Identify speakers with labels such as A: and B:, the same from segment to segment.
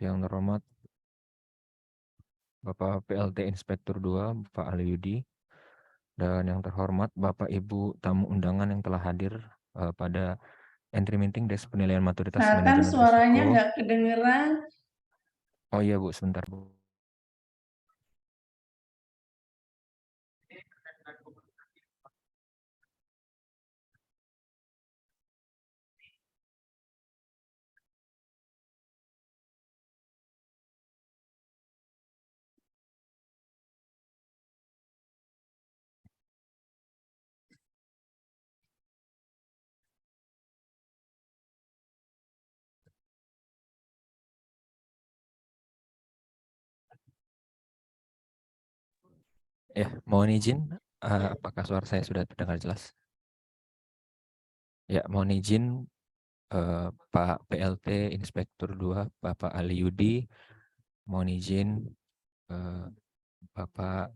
A: Yang terhormat Bapak PLT Inspektur 2, Pak Ali Yudi, dan yang terhormat Bapak Ibu tamu undangan yang telah hadir pada entry meeting desk penilaian maturitas
B: Nathan,
A: manajemen
B: suaranya
A: risiko.
B: nggak kedengeran.
A: Oh iya Bu, sebentar Bu. Ya, mohon izin, apakah suara saya sudah terdengar jelas? Ya, mohon izin Pak PLT Inspektur 2, Bapak Ali Yudi, mohon izin Bapak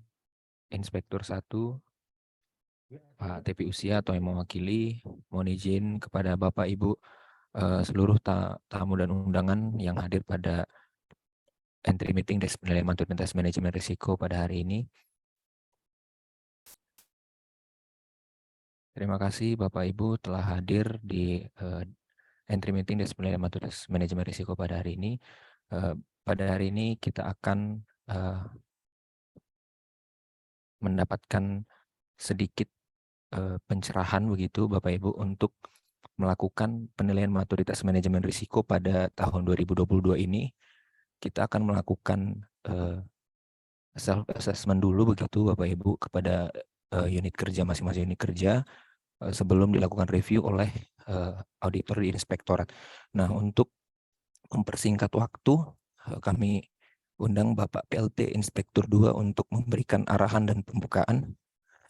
A: Inspektur 1, Pak TP Usia atau yang mewakili, mohon izin kepada Bapak Ibu seluruh tamu dan undangan yang hadir pada entry meeting desk penilaian maturitas manajemen risiko pada hari ini. Terima kasih Bapak Ibu telah hadir di entry meeting desk penilaian maturitas manajemen risiko pada hari ini. Pada hari ini kita akan mendapatkan sedikit pencerahan begitu Bapak Ibu untuk melakukan penilaian maturitas manajemen risiko pada tahun 2022 ini. Kita akan melakukan self assessment dulu begitu Bapak Ibu kepada unit kerja masing-masing unit kerja sebelum dilakukan review oleh auditor di inspektorat. Nah, untuk mempersingkat waktu, kami undang Bapak PLT Inspektur 2 untuk memberikan arahan dan pembukaan.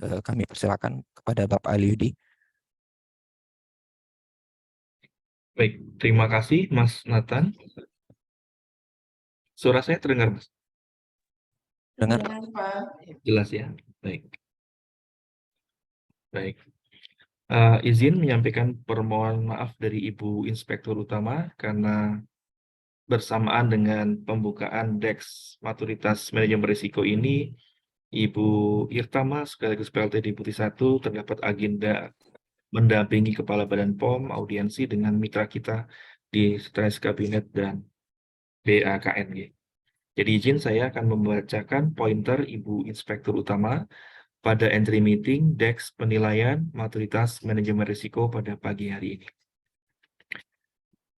A: Kami persilakan kepada Bapak Ali Yudi.
C: Baik, terima kasih Mas Nathan. Suara saya terdengar, Mas?
A: Dengar?
B: Ya, Pak.
C: Jelas ya? Baik. Baik. Izin menyampaikan permohonan maaf dari Ibu Inspektur Utama karena bersamaan dengan pembukaan DEX Maturitas Manajemen Risiko ini, Ibu Irtama sekaligus PLT Deputi 1 terdapat agenda mendampingi Kepala Badan POM audiensi dengan mitra kita di Sekretaris Kabinet dan BAKNG. Jadi izin saya akan membacakan pointer Ibu Inspektur Utama pada entry meeting DEX penilaian maturitas manajemen risiko pada pagi hari ini.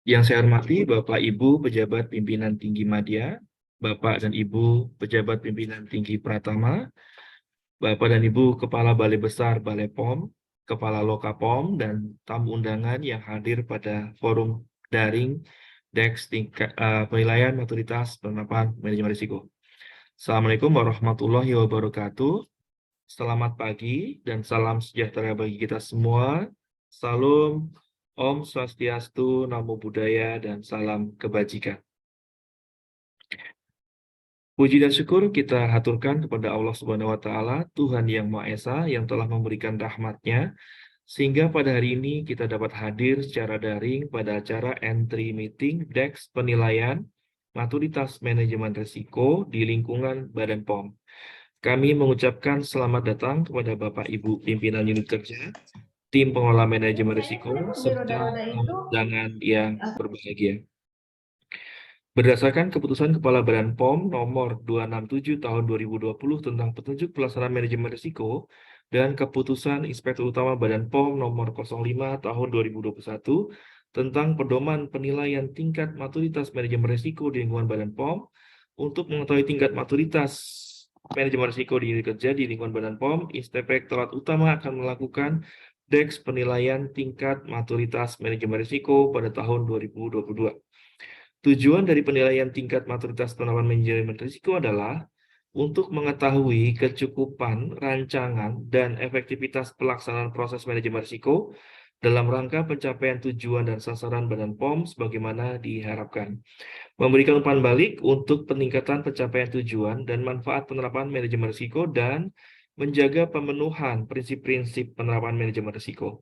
C: Yang saya hormati Bapak Ibu pejabat pimpinan tinggi Madya, Bapak dan Ibu pejabat pimpinan tinggi Pratama, Bapak dan Ibu Kepala Balai Besar Balai POM, Kepala Lokapom, dan tamu undangan yang hadir pada forum daring DEX penilaian maturitas penerapan manajemen risiko. Assalamualaikum warahmatullahi wabarakatuh. Selamat pagi dan salam sejahtera bagi kita semua. Salam, Om Swastiastu, Namo Buddhaya, dan salam kebajikan. Puji dan syukur kita haturkan kepada Allah Subhanahu wa Ta'ala, Tuhan Yang Maha Esa, yang telah memberikan rahmat-Nya, sehingga pada hari ini kita dapat hadir secara daring pada acara entry meeting DEX penilaian maturitas manajemen risiko di lingkungan Badan POM. Kami mengucapkan selamat datang kepada Bapak Ibu pimpinan unit kerja, tim pengelola manajemen risiko, serta undangan yang berbahagia. Berdasarkan keputusan Kepala Badan POM nomor 267 tahun 2020 tentang petunjuk pelaksanaan manajemen risiko dan keputusan Inspektur Utama Badan POM nomor 05 tahun 2021 tentang pedoman penilaian tingkat maturitas manajemen risiko di lingkungan Badan POM, untuk mengetahui tingkat maturitas manajemen risiko di unit kerja di lingkungan Badan POM, Inspektorat Utama akan melakukan DEX penilaian tingkat maturitas manajemen risiko pada tahun 2022. Tujuan dari penilaian tingkat maturitas penerapan manajemen risiko adalah untuk mengetahui kecukupan, rancangan, dan efektivitas pelaksanaan proses manajemen risiko dalam rangka pencapaian tujuan dan sasaran Badan POM sebagaimana diharapkan. Memberikan umpan balik untuk peningkatan pencapaian tujuan dan manfaat penerapan manajemen risiko dan menjaga pemenuhan prinsip-prinsip penerapan manajemen risiko.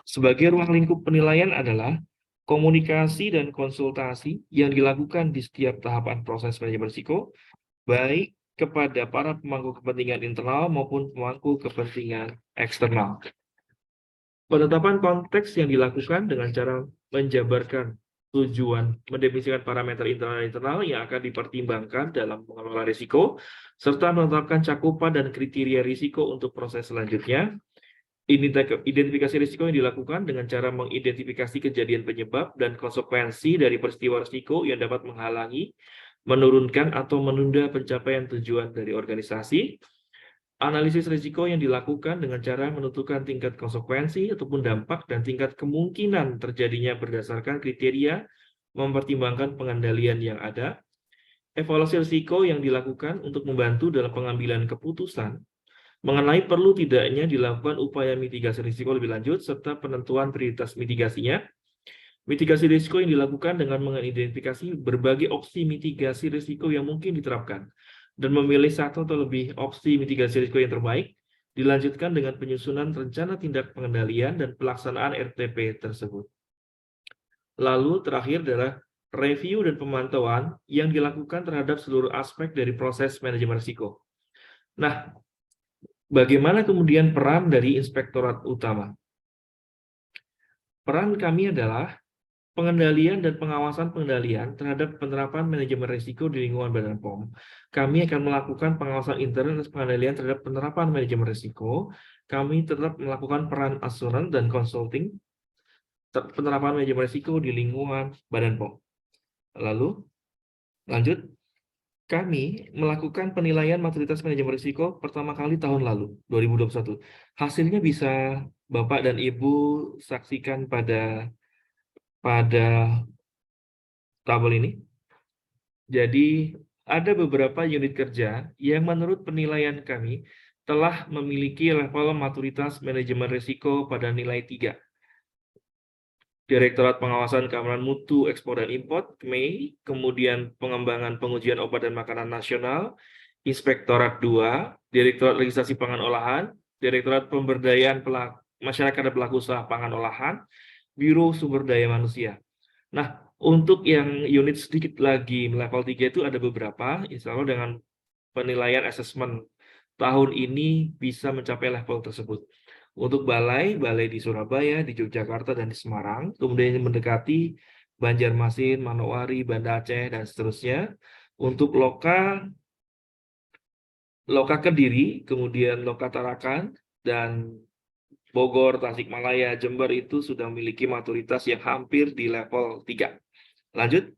C: Sebagai ruang lingkup penilaian adalah komunikasi dan konsultasi yang dilakukan di setiap tahapan proses manajemen risiko, baik kepada para pemangku kepentingan internal maupun pemangku kepentingan eksternal. Penetapan konteks yang dilakukan dengan cara menjabarkan tujuan, mendefinisikan parameter internal dan eksternal yang akan dipertimbangkan dalam mengelola risiko, serta menetapkan cakupan dan kriteria risiko untuk proses selanjutnya. Identifikasi risiko yang dilakukan dengan cara mengidentifikasi kejadian penyebab dan konsekuensi dari peristiwa risiko yang dapat menghalangi, menurunkan, atau menunda pencapaian tujuan dari organisasi. Analisis risiko yang dilakukan dengan cara menentukan tingkat konsekuensi ataupun dampak dan tingkat kemungkinan terjadinya berdasarkan kriteria mempertimbangkan pengendalian yang ada. Evaluasi risiko yang dilakukan untuk membantu dalam pengambilan keputusan mengenai perlu tidaknya dilakukan upaya mitigasi risiko lebih lanjut serta penentuan prioritas mitigasinya. Mitigasi risiko yang dilakukan dengan mengidentifikasi berbagai opsi mitigasi risiko yang mungkin diterapkan dan memilih satu atau lebih opsi mitigasi risiko yang terbaik, dilanjutkan dengan penyusunan rencana tindak pengendalian dan pelaksanaan RTP tersebut. Lalu terakhir adalah review dan pemantauan yang dilakukan terhadap seluruh aspek dari proses manajemen risiko. Nah, bagaimana kemudian peran dari Inspektorat Utama? Peran kami adalah pengendalian dan pengawasan pengendalian terhadap penerapan manajemen risiko di lingkungan Badan POM. Kami akan melakukan pengawasan intern dan pengendalian terhadap penerapan manajemen risiko. Kami tetap melakukan peran asuran dan consulting penerapan manajemen risiko di lingkungan Badan POM. Lalu, lanjut. Kami melakukan penilaian maturitas manajemen risiko pertama kali tahun lalu, 2021. Hasilnya bisa Bapak dan Ibu saksikan pada tabel ini. Jadi, ada beberapa unit kerja yang menurut penilaian kami telah memiliki level maturitas manajemen risiko pada nilai 3. Direktorat Pengawasan Keamanan Mutu Ekspor dan Import, KMEI, kemudian Pengembangan Pengujian Obat dan Makanan Nasional, Inspektorat 2, Direktorat Legislasi Pangan Olahan, Direktorat Pemberdayaan Masyarakat dan Pelaku Usaha Pangan Olahan, Biro Sumber Daya Manusia. Nah, untuk yang unit sedikit lagi level 3 itu ada beberapa, insya Allah dengan penilaian asesmen tahun ini bisa mencapai level tersebut. Untuk balai di Surabaya, di Yogyakarta, dan di Semarang, kemudian mendekati Banjarmasin, Manowari, Banda Aceh, dan seterusnya. Untuk Loka Kediri, kemudian Loka Tarakan, dan Bogor, Tasikmalaya, Jember itu sudah memiliki maturitas yang hampir di level 3. Lanjut.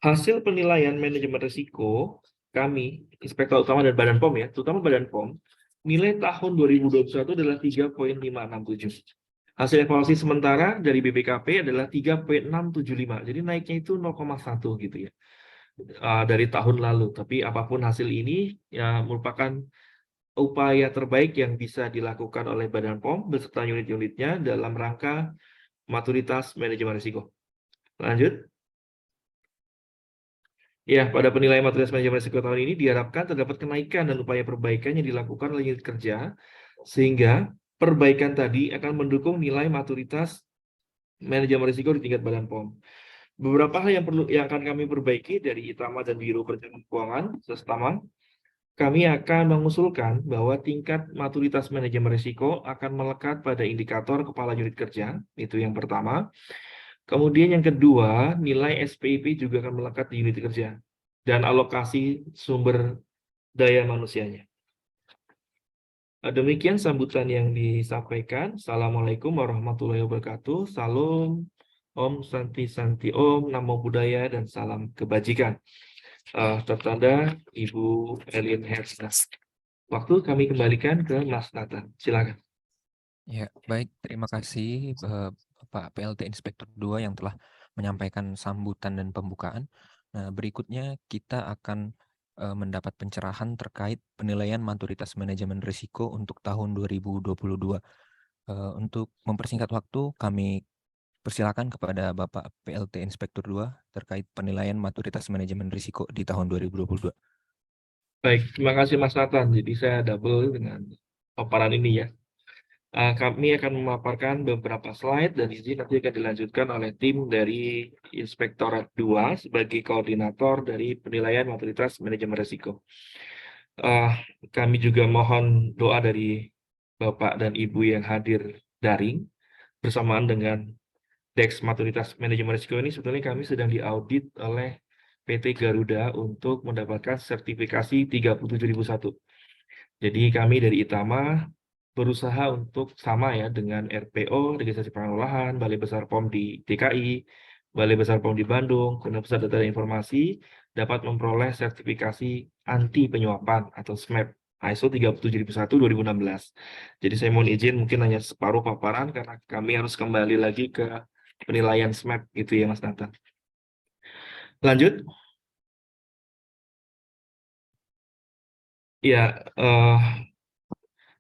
C: Hasil penilaian manajemen risiko kami, Inspektorat Utama dan Badan POM ya, terutama Badan POM, nilai tahun 2021 adalah 3,567. Hasil evaluasi sementara dari BPKP adalah 3,675. Jadi naiknya itu 0,1 gitu ya. Dari tahun lalu. Tapi apapun hasil ini ya merupakan upaya terbaik yang bisa dilakukan oleh Badan POM beserta unit-unitnya dalam rangka maturitas manajemen risiko. Lanjut. Ya, pada penilaian maturitas manajemen risiko tahun ini diharapkan terdapat kenaikan dan upaya perbaikan yang dilakukan oleh unit kerja, sehingga perbaikan tadi akan mendukung nilai maturitas manajemen risiko di tingkat Badan POM. Beberapa hal yang akan kami perbaiki dari ITAMA dan Biro Perencanaan Keuangan, sesama, kami akan mengusulkan bahwa tingkat maturitas manajemen risiko akan melekat pada indikator kepala unit kerja, itu yang pertama. Kemudian yang kedua, nilai SPIP juga akan melekat di unit kerja dan alokasi sumber daya manusianya. Demikian sambutan yang disampaikan. Assalamualaikum warahmatullahi wabarakatuh. Salam, Om Santi Santi Om, Namo Buddhaya, dan salam kebajikan. Tertanda Ibu Elin Hersna. Waktu kami kembalikan ke Mas Nathan. Silakan.
A: Ya, baik. Terima kasih Pak PLT Inspektur 2 yang telah menyampaikan sambutan dan pembukaan. Nah, berikutnya kita akan mendapat pencerahan terkait penilaian maturitas manajemen risiko untuk tahun 2022. Untuk mempersingkat waktu, kami persilakan kepada Bapak PLT Inspektur 2 terkait penilaian maturitas manajemen risiko di tahun 2022.
C: Baik, terima kasih Mas Nathan. Jadi saya double dengan paparan ini ya. Kami akan memaparkan beberapa slide dan izin nanti akan dilanjutkan oleh tim dari Inspektorat 2 sebagai koordinator dari penilaian maturitas manajemen risiko. Kami juga mohon doa dari Bapak dan Ibu yang hadir daring bersamaan dengan Dex Maturitas Manajemen Risiko ini. Sebetulnya kami sedang diaudit oleh PT Garuda untuk mendapatkan sertifikasi 37001. Jadi kami dari Itama berusaha untuk sama ya dengan RPO, Registrasi Pengolahan, Balai Besar POM di DKI, Balai Besar POM di Bandung, Guna Pusat Data dan Informasi, dapat memperoleh sertifikasi anti penyuapan atau SMAP ISO 37001 2016. Jadi saya mohon izin mungkin hanya separuh paparan karena kami harus kembali lagi ke penilaian SMAP gitu ya Mas Nathan. Lanjut. Ya,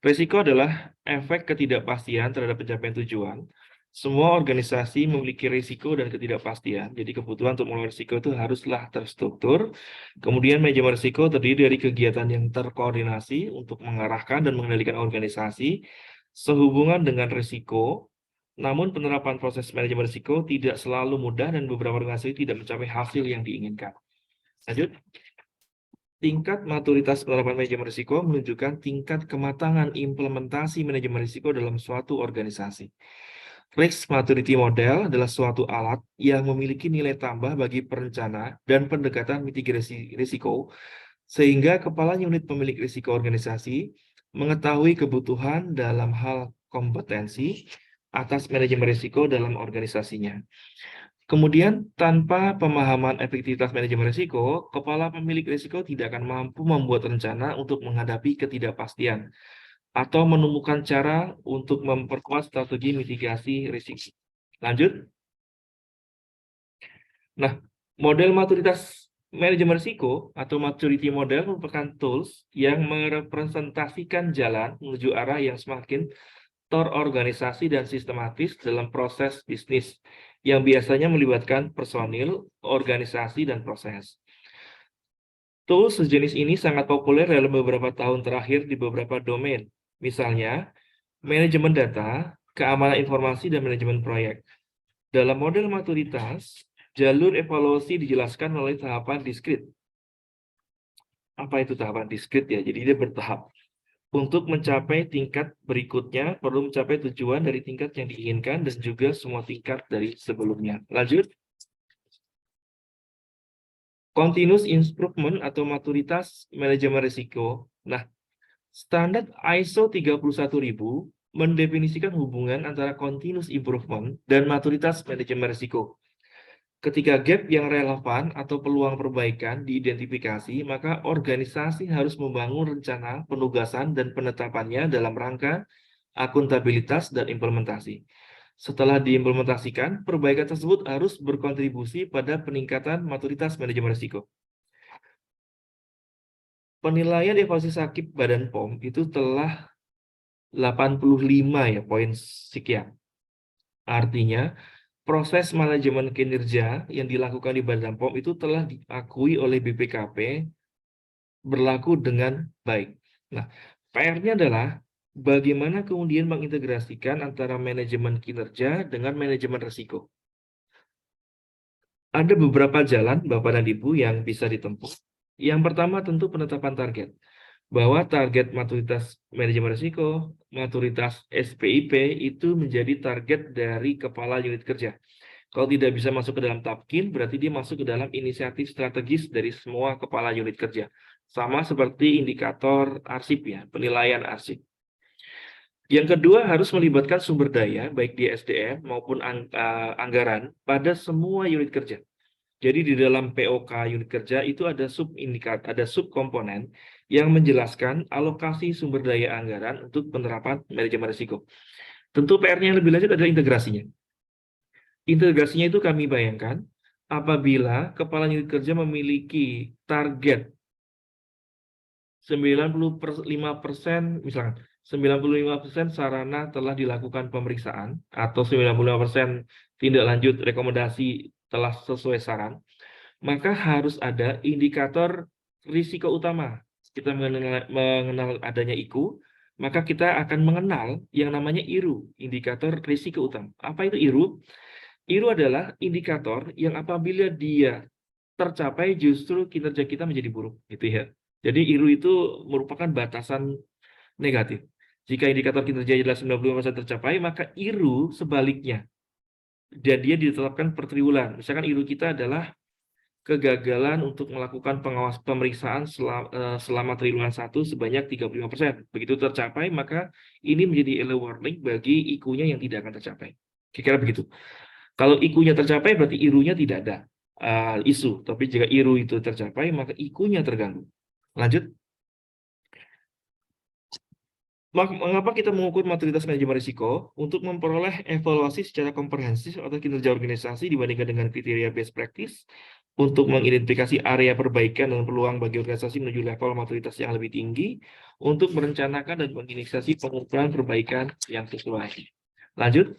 C: risiko adalah efek ketidakpastian terhadap pencapaian tujuan. Semua organisasi memiliki risiko dan ketidakpastian. Jadi kebutuhan untuk mengelola risiko itu haruslah terstruktur. Kemudian manajemen risiko terdiri dari kegiatan yang terkoordinasi untuk mengarahkan dan mengendalikan organisasi sehubungan dengan risiko. Namun penerapan proses manajemen risiko tidak selalu mudah dan beberapa organisasi tidak mencapai hasil yang diinginkan. Lanjut. Tingkat maturitas penerapan manajemen risiko menunjukkan tingkat kematangan implementasi manajemen risiko dalam suatu organisasi. Risk Maturity Model adalah suatu alat yang memiliki nilai tambah bagi perencana dan pendekatan mitigasi risiko, sehingga kepala unit pemilik risiko organisasi mengetahui kebutuhan dalam hal kompetensi atas manajemen risiko dalam organisasinya. Kemudian, tanpa pemahaman efektivitas manajemen risiko, kepala pemilik risiko tidak akan mampu membuat rencana untuk menghadapi ketidakpastian atau menemukan cara untuk memperkuat strategi mitigasi risiko. Lanjut. Nah, model maturitas manajemen risiko atau maturity model merupakan tools yang merepresentasikan jalan menuju arah yang semakin terorganisasi dan sistematis dalam proses bisnis yang biasanya melibatkan personil, organisasi, dan proses. Tools sejenis ini sangat populer dalam beberapa tahun terakhir di beberapa domain, misalnya manajemen data, keamanan informasi, dan manajemen proyek. Dalam model maturitas, jalur evaluasi dijelaskan melalui tahapan diskrit. Apa itu tahapan diskrit ya? Jadi dia bertahap. Untuk mencapai tingkat berikutnya, perlu mencapai tujuan dari tingkat yang diinginkan dan juga semua tingkat dari sebelumnya. Lanjut. Continuous Improvement atau maturitas manajemen risiko. Nah, standar ISO 31000 mendefinisikan hubungan antara continuous improvement dan maturitas manajemen risiko. Ketika gap yang relevan atau peluang perbaikan diidentifikasi, maka organisasi harus membangun rencana penugasan dan penetapannya dalam rangka akuntabilitas dan implementasi. Setelah diimplementasikan, perbaikan tersebut harus berkontribusi pada peningkatan maturitas manajemen risiko. Penilaian evaluasi sakit Badan POM itu telah 85 ya poin sekian. Artinya, proses manajemen kinerja yang dilakukan di Badan POM itu telah diakui oleh BPKP berlaku dengan baik. Nah, PR-nya adalah bagaimana kemudian mengintegrasikan antara manajemen kinerja dengan manajemen risiko. Ada beberapa jalan, Bapak dan Ibu, yang bisa ditempuh. Yang pertama tentu penetapan target. Bahwa target maturitas manajemen risiko, maturitas SPIP itu menjadi target dari kepala unit kerja. Kalau tidak bisa masuk ke dalam Tapkin, berarti dia masuk ke dalam inisiatif strategis dari semua kepala unit kerja. Sama seperti indikator arsip ya, penilaian arsip. Yang kedua harus melibatkan sumber daya, baik di SDM maupun anggaran pada semua unit kerja. Jadi di dalam POK unit kerja itu ada subindikator, ada subkomponen yang menjelaskan alokasi sumber daya anggaran untuk penerapan manajemen risiko. Tentu PR-nya yang lebih lanjut adalah integrasinya. Integrasinya itu kami bayangkan apabila kepala unit kerja memiliki target 95% misalkan 95% sarana telah dilakukan pemeriksaan atau 95% tindak lanjut rekomendasi telah sesuai saran, maka harus ada indikator risiko utama. Kita mengenal adanya IKU, maka kita akan mengenal yang namanya IRU, indikator risiko utama. Apa itu IRU? IRU adalah indikator yang apabila dia tercapai justru kinerja kita menjadi buruk, gitu ya. Jadi IRU itu merupakan batasan negatif. Jika indikator kinerja adalah 95% tercapai, maka IRU sebaliknya. Dan dia ditetapkan per triwulan. Misalkan IRU kita adalah kegagalan untuk melakukan pemeriksaan selama triwulan 1 sebanyak 35%. Begitu tercapai, maka ini menjadi early warning bagi IKU-nya yang tidak akan tercapai. Kira-kira begitu. Kalau IKU-nya tercapai, berarti IRU-nya tidak ada isu. Tapi jika IRU itu tercapai, maka IKU-nya terganggu. Lanjut. Mengapa kita mengukur maturitas manajemen risiko? Untuk memperoleh evaluasi secara komprehensif atau kinerja organisasi dibandingkan dengan kriteria best practice, untuk mengidentifikasi area perbaikan dan peluang bagi organisasi menuju level maturitas yang lebih tinggi, untuk merencanakan dan menginisiasi pengukuran perbaikan yang sesuai. Lanjut.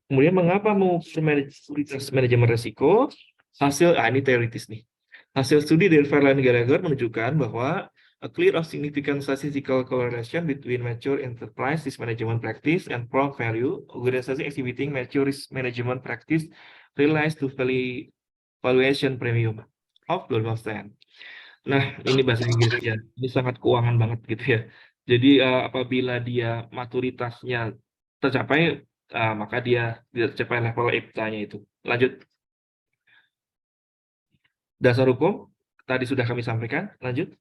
C: Kemudian mengapa mengukur maturitas manajemen risiko? Ini teoritis nih. Hasil studi dari Verlaine Gallagher menunjukkan bahwa a clear of significant statistical correlation between mature enterprise risk management practice and firm value. Organisasi exhibiting mature risk management practice realized to valuation premium of 12%. Nah, ini bahasa Inggrisnya. Ini sangat keuangan banget gitu ya. Jadi apabila dia maturitasnya tercapai, maka dia tidak tercapai level EBITDA-nya itu. Lanjut. Dasar hukum tadi sudah kami sampaikan. Lanjut.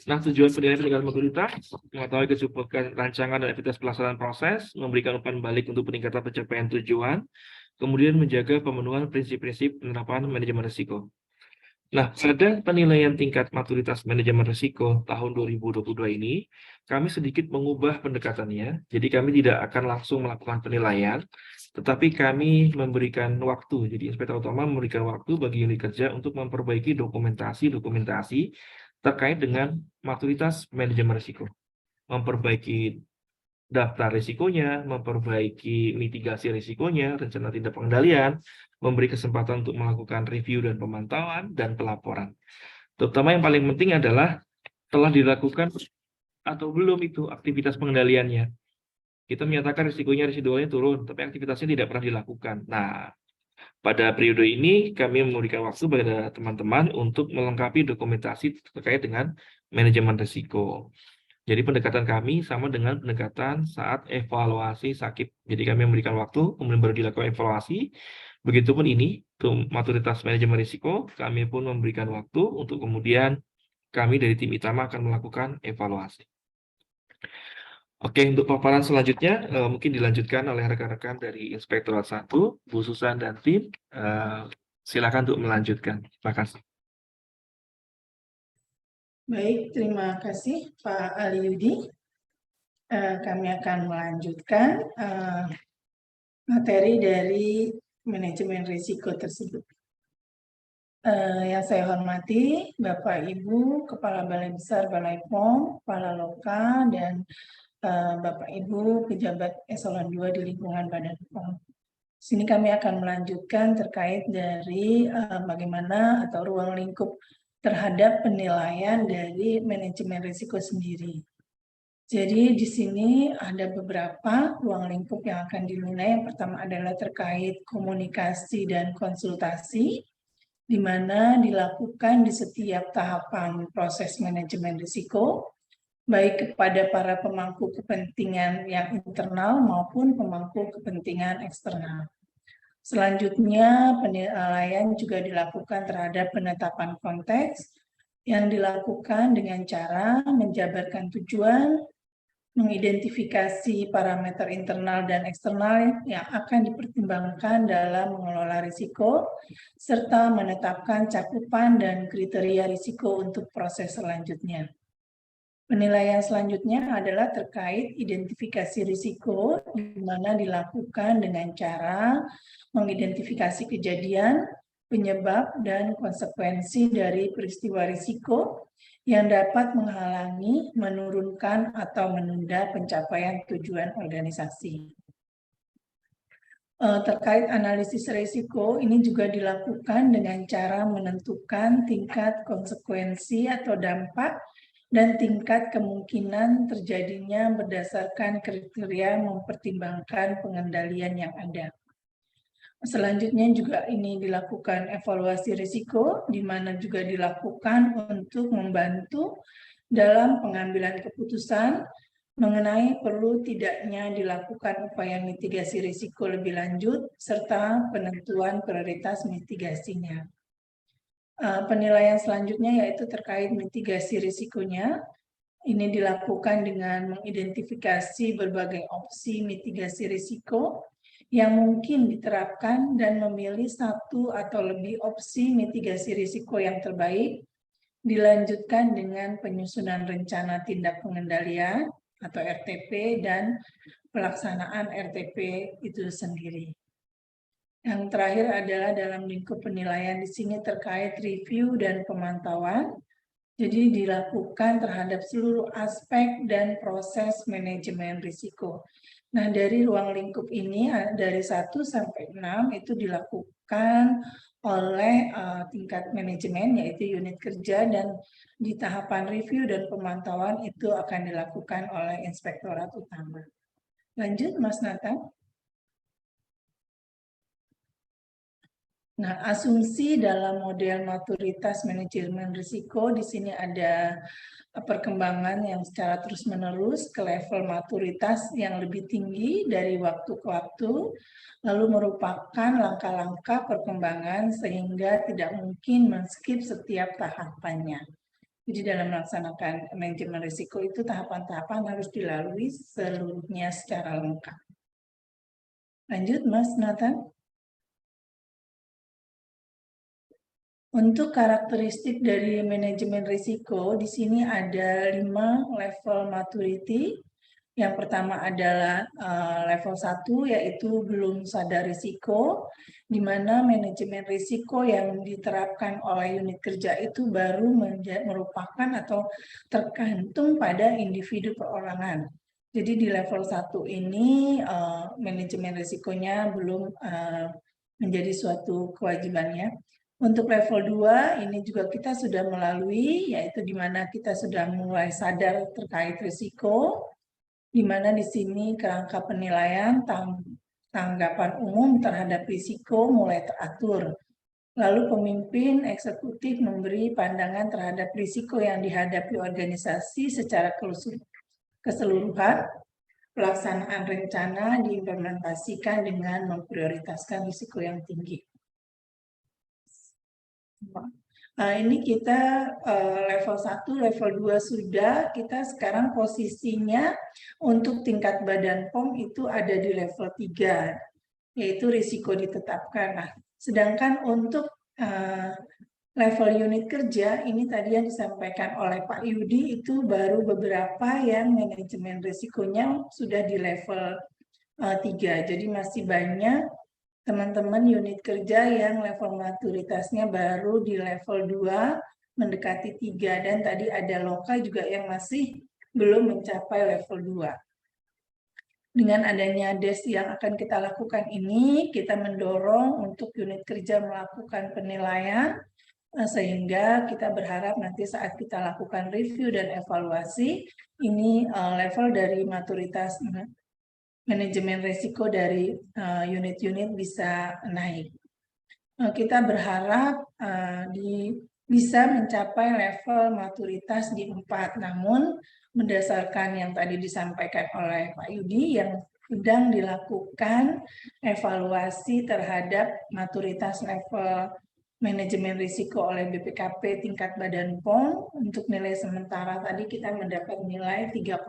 C: Nah, tujuan penilaian maturitas mengetahui kecukupan rancangan dan efektivitas pelaksanaan proses, memberikan umpan balik untuk peningkatan pencapaian tujuan, kemudian menjaga pemenuhan prinsip-prinsip penerapan manajemen risiko. Nah, pada penilaian tingkat maturitas manajemen risiko tahun 2022 ini, kami sedikit mengubah pendekatannya. Jadi kami tidak akan langsung melakukan penilaian, tetapi kami memberikan waktu. Jadi inspektur utama memberikan waktu bagi unit kerja untuk memperbaiki dokumentasi terkait dengan maturitas manajemen risiko. Memperbaiki daftar risikonya, memperbaiki mitigasi risikonya, rencana tindak pengendalian, memberi kesempatan untuk melakukan review dan pemantauan, dan pelaporan. Terutama yang paling penting adalah telah dilakukan atau belum itu aktivitas pengendaliannya. Kita menyatakan risikonya residualnya turun, tapi aktivitasnya tidak pernah dilakukan. Nah, pada periode ini kami memberikan waktu pada teman-teman untuk melengkapi dokumentasi terkait dengan manajemen risiko. Jadi pendekatan kami sama dengan pendekatan saat evaluasi sakit. Jadi kami memberikan waktu, kemudian baru dilakukan evaluasi. Begitupun ini, untuk maturitas manajemen risiko, kami pun memberikan waktu untuk kemudian kami dari tim Itama akan melakukan evaluasi. Oke, untuk paparan selanjutnya mungkin dilanjutkan oleh rekan-rekan dari Inspektorat 1, Bu Susan dan tim. Silakan untuk melanjutkan. Terima kasih.
B: Baik, terima kasih Pak Aliyudi. Kami akan melanjutkan materi dari manajemen risiko tersebut. Yang saya hormati Bapak Ibu Kepala Balai Besar Balai POM, Kepala Loka, dan Bapak Ibu pejabat eselon 2 di lingkungan Badan POM. Sini kami akan melanjutkan terkait dari bagaimana atau ruang lingkup terhadap penilaian dari manajemen risiko sendiri. Jadi di sini ada beberapa ruang lingkup yang akan dinilai. Yang pertama adalah terkait komunikasi dan konsultasi, di mana dilakukan di setiap tahapan proses manajemen risiko, baik kepada para pemangku kepentingan yang internal maupun pemangku kepentingan eksternal. Selanjutnya, penilaian juga dilakukan terhadap penetapan konteks yang dilakukan dengan cara menjabarkan tujuan, mengidentifikasi parameter internal dan eksternal yang akan dipertimbangkan dalam mengelola risiko, serta menetapkan cakupan dan kriteria risiko untuk proses selanjutnya. Penilaian selanjutnya adalah terkait identifikasi risiko, di mana dilakukan dengan cara mengidentifikasi kejadian, penyebab, dan konsekuensi dari peristiwa risiko yang dapat menghalangi, menurunkan, atau menunda pencapaian tujuan organisasi. Terkait analisis risiko, ini juga dilakukan dengan cara menentukan tingkat konsekuensi atau dampak dan tingkat kemungkinan terjadinya berdasarkan kriteria mempertimbangkan pengendalian yang ada. Selanjutnya juga ini dilakukan evaluasi risiko, di mana juga dilakukan untuk membantu dalam pengambilan keputusan mengenai perlu tidaknya dilakukan upaya mitigasi risiko lebih lanjut, serta penentuan prioritas mitigasinya. Penilaian selanjutnya yaitu terkait mitigasi risikonya. Ini dilakukan dengan mengidentifikasi berbagai opsi mitigasi risiko yang mungkin diterapkan dan memilih satu atau lebih opsi mitigasi risiko yang terbaik, dilanjutkan dengan penyusunan rencana tindak pengendalian atau RTP dan pelaksanaan RTP itu sendiri. Yang terakhir adalah dalam lingkup penilaian di sini terkait review dan pemantauan. Jadi dilakukan terhadap seluruh aspek dan proses manajemen risiko. Nah, dari ruang lingkup ini dari 1 sampai 6 itu dilakukan oleh tingkat manajemen yaitu unit kerja, dan di tahapan review dan pemantauan itu akan dilakukan oleh inspektorat utama. Lanjut Mas Nathan. Nah, asumsi dalam model maturitas manajemen risiko di sini ada perkembangan yang secara terus-menerus ke level maturitas yang lebih tinggi dari waktu ke waktu, lalu merupakan langkah-langkah perkembangan sehingga tidak mungkin men-skip setiap tahapannya. Jadi dalam melaksanakan manajemen risiko itu tahapan-tahapan harus dilalui seluruhnya secara lengkap. Lanjut Mas Nathan. Untuk karakteristik dari manajemen risiko, di sini ada 5 level maturity. Yang pertama adalah level 1, yaitu belum sadar risiko, di mana manajemen risiko yang diterapkan oleh unit kerja itu baru merupakan atau tergantung pada individu perorangan. Jadi di level 1 ini manajemen risikonya belum menjadi suatu kewajibannya. Untuk level 2 ini juga kita sudah melalui, yaitu di mana kita sudah mulai sadar terkait risiko, di mana di sini kerangka penilaian tanggapan umum terhadap risiko mulai teratur. Lalu pemimpin eksekutif memberi pandangan terhadap risiko yang dihadapi organisasi secara keseluruhan. Pelaksanaan rencana diimplementasikan dengan memprioritaskan risiko yang tinggi. Ini kita level 1, level 2 sudah, kita sekarang posisinya untuk tingkat badan POM itu ada di level 3, yaitu risiko ditetapkan. Nah, sedangkan untuk level unit kerja, ini tadi yang disampaikan oleh Pak Yudi, itu baru beberapa yang manajemen risikonya sudah di level 3, jadi masih banyak teman-teman unit kerja yang level maturitasnya baru di level 2 mendekati 3, dan tadi ada lokal juga yang masih belum mencapai level 2. Dengan adanya DES yang akan kita lakukan ini, kita mendorong untuk unit kerja melakukan penilaian, sehingga kita berharap nanti saat kita lakukan review dan evaluasi, ini level dari maturitas manajemen risiko dari unit-unit bisa naik. Kita berharap bisa mencapai level maturitas di 4, namun berdasarkan yang tadi disampaikan oleh Pak Yudi, yang sedang dilakukan evaluasi terhadap maturitas level manajemen risiko oleh BPKP tingkat Badan POM, untuk nilai sementara tadi kita mendapat nilai 3,6.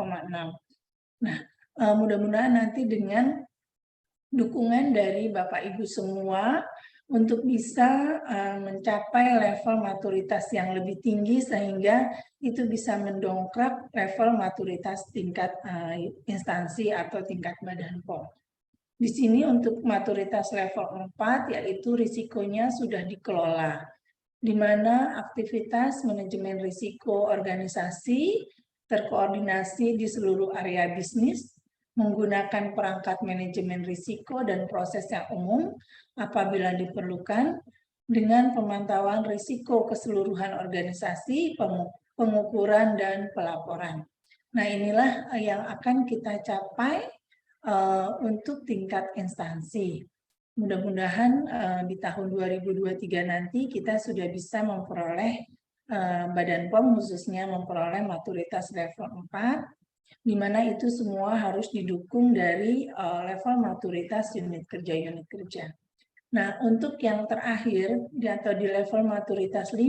B: Nah, mudah-mudahan nanti dengan dukungan dari Bapak Ibu semua untuk bisa mencapai level maturitas yang lebih tinggi, sehingga itu bisa mendongkrak level maturitas tingkat instansi atau tingkat badan POM. Di sini untuk maturitas level 4 yaitu risikonya sudah dikelola, di mana aktivitas manajemen risiko organisasi terkoordinasi di seluruh area bisnis, menggunakan perangkat manajemen risiko dan proses yang umum apabila diperlukan, dengan pemantauan risiko keseluruhan organisasi, pengukuran, dan pelaporan. Nah, inilah yang akan kita capai untuk tingkat instansi. Mudah-mudahan di tahun 2023 nanti kita sudah bisa memperoleh Badan POM khususnya memperoleh maturitas level 4, di mana itu semua harus didukung dari level maturitas unit kerja. Nah, untuk yang terakhir atau di level maturitas 5,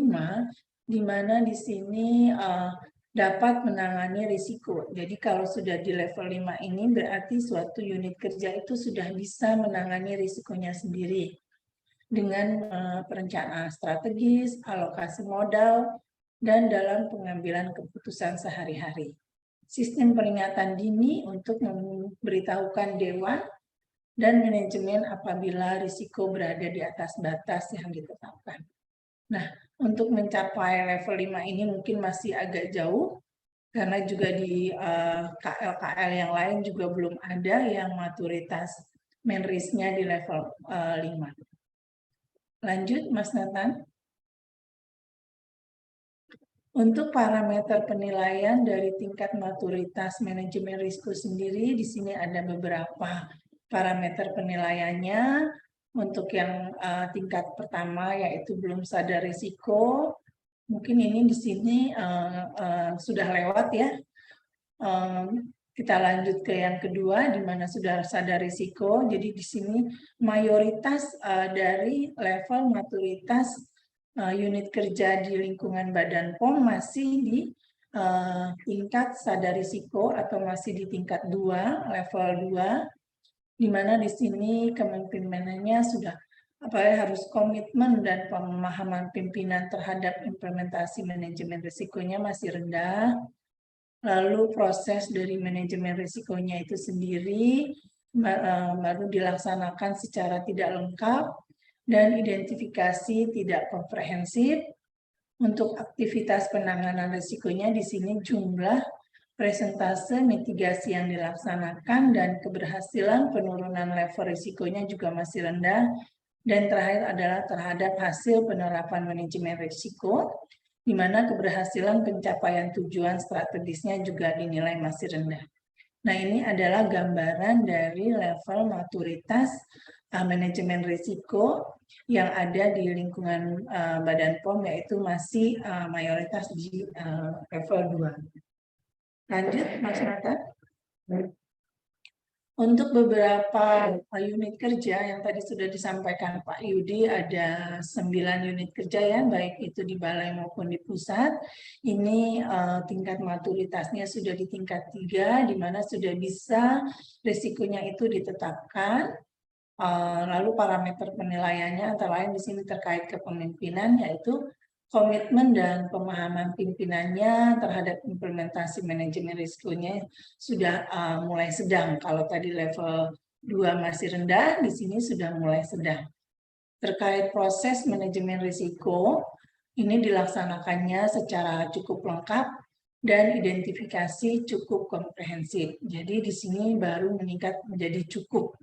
B: di mana di sini dapat menangani risiko. Jadi kalau sudah di level 5 ini berarti suatu unit kerja itu sudah bisa menangani risikonya sendiri dengan perencanaan strategis, alokasi modal, dan dalam pengambilan keputusan sehari-hari. Sistem peringatan dini untuk memberitahukan dewan dan manajemen apabila risiko berada di atas batas yang ditetapkan. Nah, untuk mencapai level 5 ini mungkin masih agak jauh, karena juga di KL-KL yang lain juga belum ada yang maturitas menrisnya di level 5. Lanjut, Mas Nathan. Untuk parameter penilaian dari tingkat maturitas manajemen risiko sendiri, di sini ada beberapa parameter penilaiannya. Untuk yang tingkat pertama yaitu belum sadar risiko, mungkin ini di sini sudah lewat ya. Kita lanjut ke yang kedua, di mana sudah sadar risiko. Jadi di sini mayoritas dari level maturitas unit kerja di lingkungan Badan POM masih di tingkat sadar risiko atau masih di tingkat 2, level 2, di mana di sini kepemimpinannya sudah harus komitmen dan pemahaman pimpinan terhadap implementasi manajemen risikonya masih rendah. Lalu proses dari manajemen risikonya itu sendiri baru dilaksanakan secara tidak lengkap dan identifikasi tidak komprehensif. Untuk aktivitas penanganan risikonya di sini jumlah presentase mitigasi yang dilaksanakan dan keberhasilan penurunan level risikonya juga masih rendah. Dan terakhir adalah terhadap hasil penerapan manajemen risiko, di mana keberhasilan pencapaian tujuan strategisnya juga dinilai masih rendah. Nah, ini adalah gambaran dari level maturitas manajemen risiko yang ada di lingkungan Badan POM, yaitu masih mayoritas di level 2. Lanjut, Mas Nathan. Untuk beberapa unit kerja yang tadi sudah disampaikan Pak Yudi, ada 9 unit kerja ya, baik itu di balai maupun di pusat. Ini tingkat maturitasnya sudah di tingkat 3, di mana sudah bisa risikonya itu ditetapkan. Lalu parameter penilaiannya antara lain di sini terkait kepemimpinan, yaitu komitmen dan pemahaman pimpinannya terhadap implementasi manajemen risikonya sudah mulai sedang. Kalau tadi level 2 masih rendah, di sini sudah mulai sedang. Terkait proses manajemen risiko, ini dilaksanakannya secara cukup lengkap dan identifikasi cukup komprehensif. Jadi di sini baru meningkat menjadi cukup.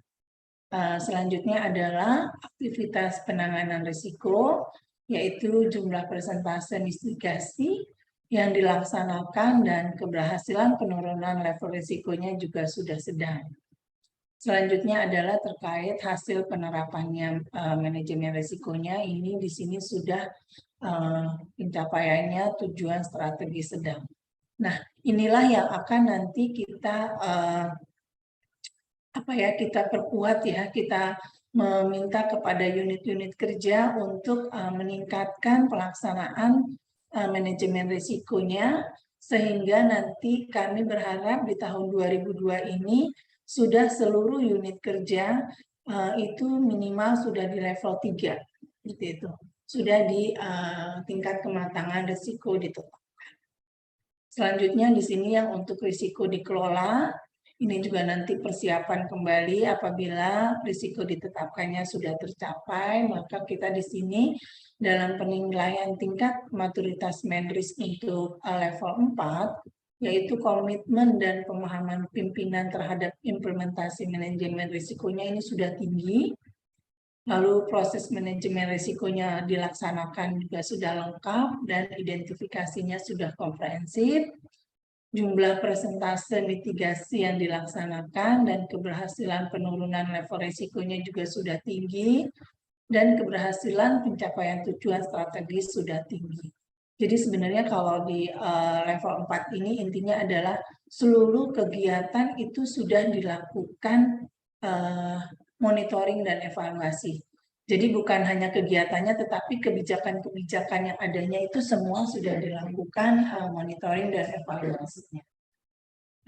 B: Selanjutnya adalah aktivitas penanganan risiko, yaitu jumlah persentase mitigasi yang dilaksanakan dan keberhasilan penurunan level risikonya juga sudah sedang. Selanjutnya adalah terkait hasil penerapannya manajemen risikonya, ini di sini sudah pencapaiannya tujuan strategi sedang. Nah, inilah yang akan nanti kita kita perkuat ya, kita meminta kepada unit-unit kerja untuk meningkatkan pelaksanaan manajemen risikonya, sehingga nanti kami berharap di tahun 2002 ini sudah seluruh unit kerja itu minimal sudah di level 3, seperti itu. Sudah di tingkat kematangan risiko ditetapkan. Selanjutnya di sini yang untuk risiko dikelola, ini juga nanti persiapan kembali apabila risiko ditetapkannya sudah tercapai, maka kita di sini dalam penilaian tingkat maturitas menris untuk level 4, yaitu komitmen dan pemahaman pimpinan terhadap implementasi manajemen risikonya ini sudah tinggi. Lalu proses manajemen risikonya dilaksanakan juga sudah lengkap dan identifikasinya sudah komprehensif. Jumlah persentase mitigasi yang dilaksanakan dan keberhasilan penurunan level risikonya juga sudah tinggi, dan keberhasilan pencapaian tujuan strategis sudah tinggi. Jadi sebenarnya kalau di level 4 ini intinya adalah seluruh kegiatan itu sudah dilakukan monitoring dan evaluasi. Jadi bukan hanya kegiatannya, tetapi kebijakan-kebijakan yang adanya itu semua sudah dilakukan monitoring dan evaluasinya.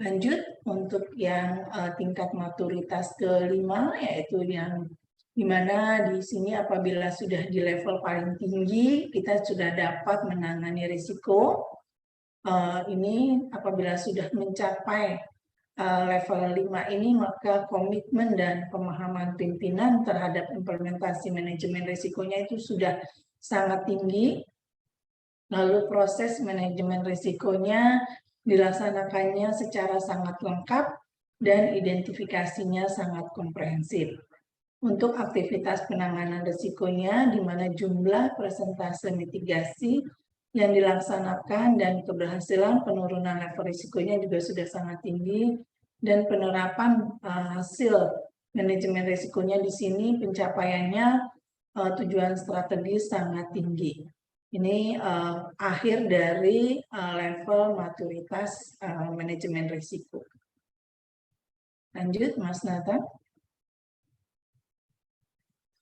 B: Lanjut untuk yang tingkat maturitas kelima, yaitu yang dimana di sini apabila sudah di level paling tinggi, kita sudah dapat menangani risiko. Ini apabila sudah mencapai level 5 ini, maka komitmen dan pemahaman pimpinan terhadap implementasi manajemen risikonya itu sudah sangat tinggi. Lalu proses manajemen risikonya dilaksanakannya secara sangat lengkap dan identifikasinya sangat komprehensif. Untuk aktivitas penanganan risikonya, di mana jumlah persentase mitigasi yang dilaksanakan dan keberhasilan penurunan level risikonya juga sudah sangat tinggi, dan penerapan hasil manajemen risikonya di sini pencapaiannya tujuan strategis sangat tinggi. Ini akhir dari level maturitas manajemen risiko. Lanjut, Mas Nathan.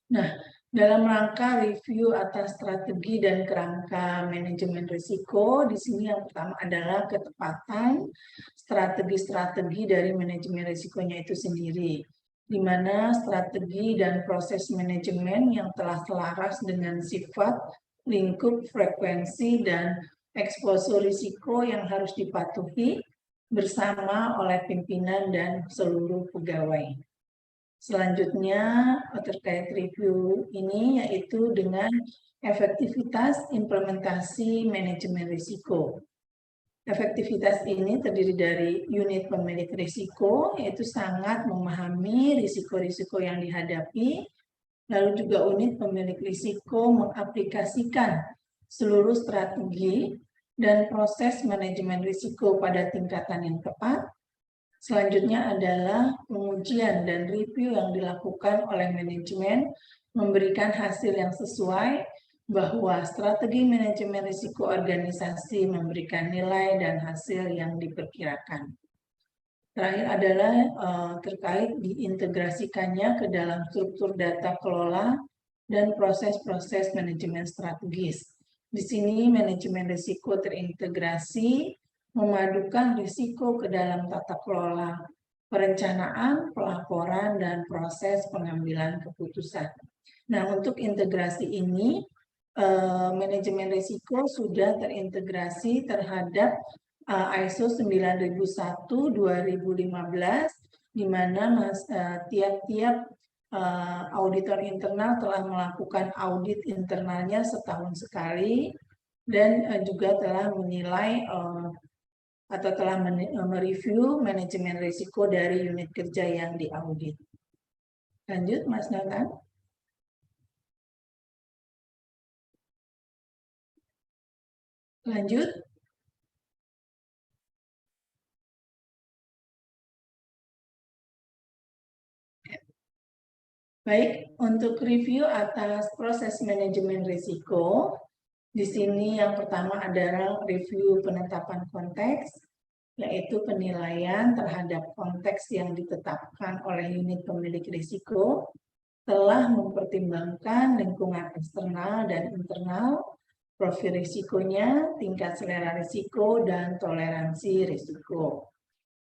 B: Nah, dalam rangka review atas strategi dan kerangka manajemen risiko, di sini yang pertama adalah ketepatan strategi-strategi dari manajemen risikonya itu sendiri, di mana strategi dan proses manajemen yang telah selaras dengan sifat, lingkup, frekuensi, dan eksposur risiko yang harus dipatuhi bersama oleh pimpinan dan seluruh pegawai. Selanjutnya terkait review ini yaitu dengan efektivitas implementasi manajemen risiko. Efektivitas ini terdiri dari unit pemilik risiko, yaitu sangat memahami risiko-risiko yang dihadapi, lalu juga unit pemilik risiko mengaplikasikan seluruh strategi dan proses manajemen risiko pada tingkatan yang tepat. Selanjutnya adalah pengujian dan review yang dilakukan oleh manajemen memberikan hasil yang sesuai bahwa strategi manajemen risiko organisasi memberikan nilai dan hasil yang diperkirakan. Terakhir adalah terkait diintegrasikannya ke dalam struktur data kelola dan proses-proses manajemen strategis. Di sini manajemen risiko terintegrasi memadukan risiko ke dalam tata kelola, perencanaan, pelaporan, dan proses pengambilan keputusan. Nah, untuk integrasi ini, manajemen risiko sudah terintegrasi terhadap ISO 9001-2015, di mana tiap-tiap auditor internal telah melakukan audit internalnya setahun sekali, dan juga telah menilai atau telah mereview manajemen risiko dari unit kerja yang diaudit. Lanjut, Mas Nathan. Lanjut. Baik, untuk review atas proses manajemen risiko, di sini yang pertama adalah review penetapan konteks, yaitu penilaian terhadap konteks yang ditetapkan oleh unit pemilik risiko, telah mempertimbangkan lingkungan eksternal dan internal, profil risikonya, tingkat selera risiko, dan toleransi risiko.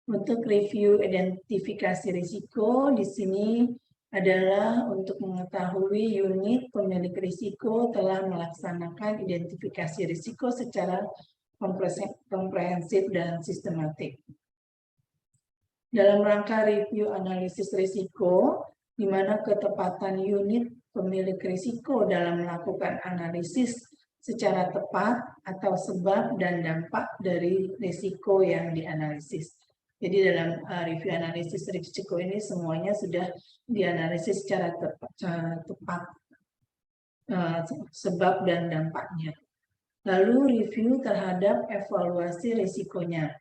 B: Untuk review identifikasi risiko, di sini adalah untuk mengetahui unit pemilik risiko telah melaksanakan identifikasi risiko secara komprehensif dan sistematik. Dalam rangka review analisis risiko, di mana ketepatan unit pemilik risiko dalam melakukan analisis secara tepat atau sebab dan dampak dari risiko yang dianalisis. Jadi dalam review analisis risiko ini semuanya sudah dianalisis secara tepat sebab dan dampaknya. Lalu review terhadap evaluasi risikonya.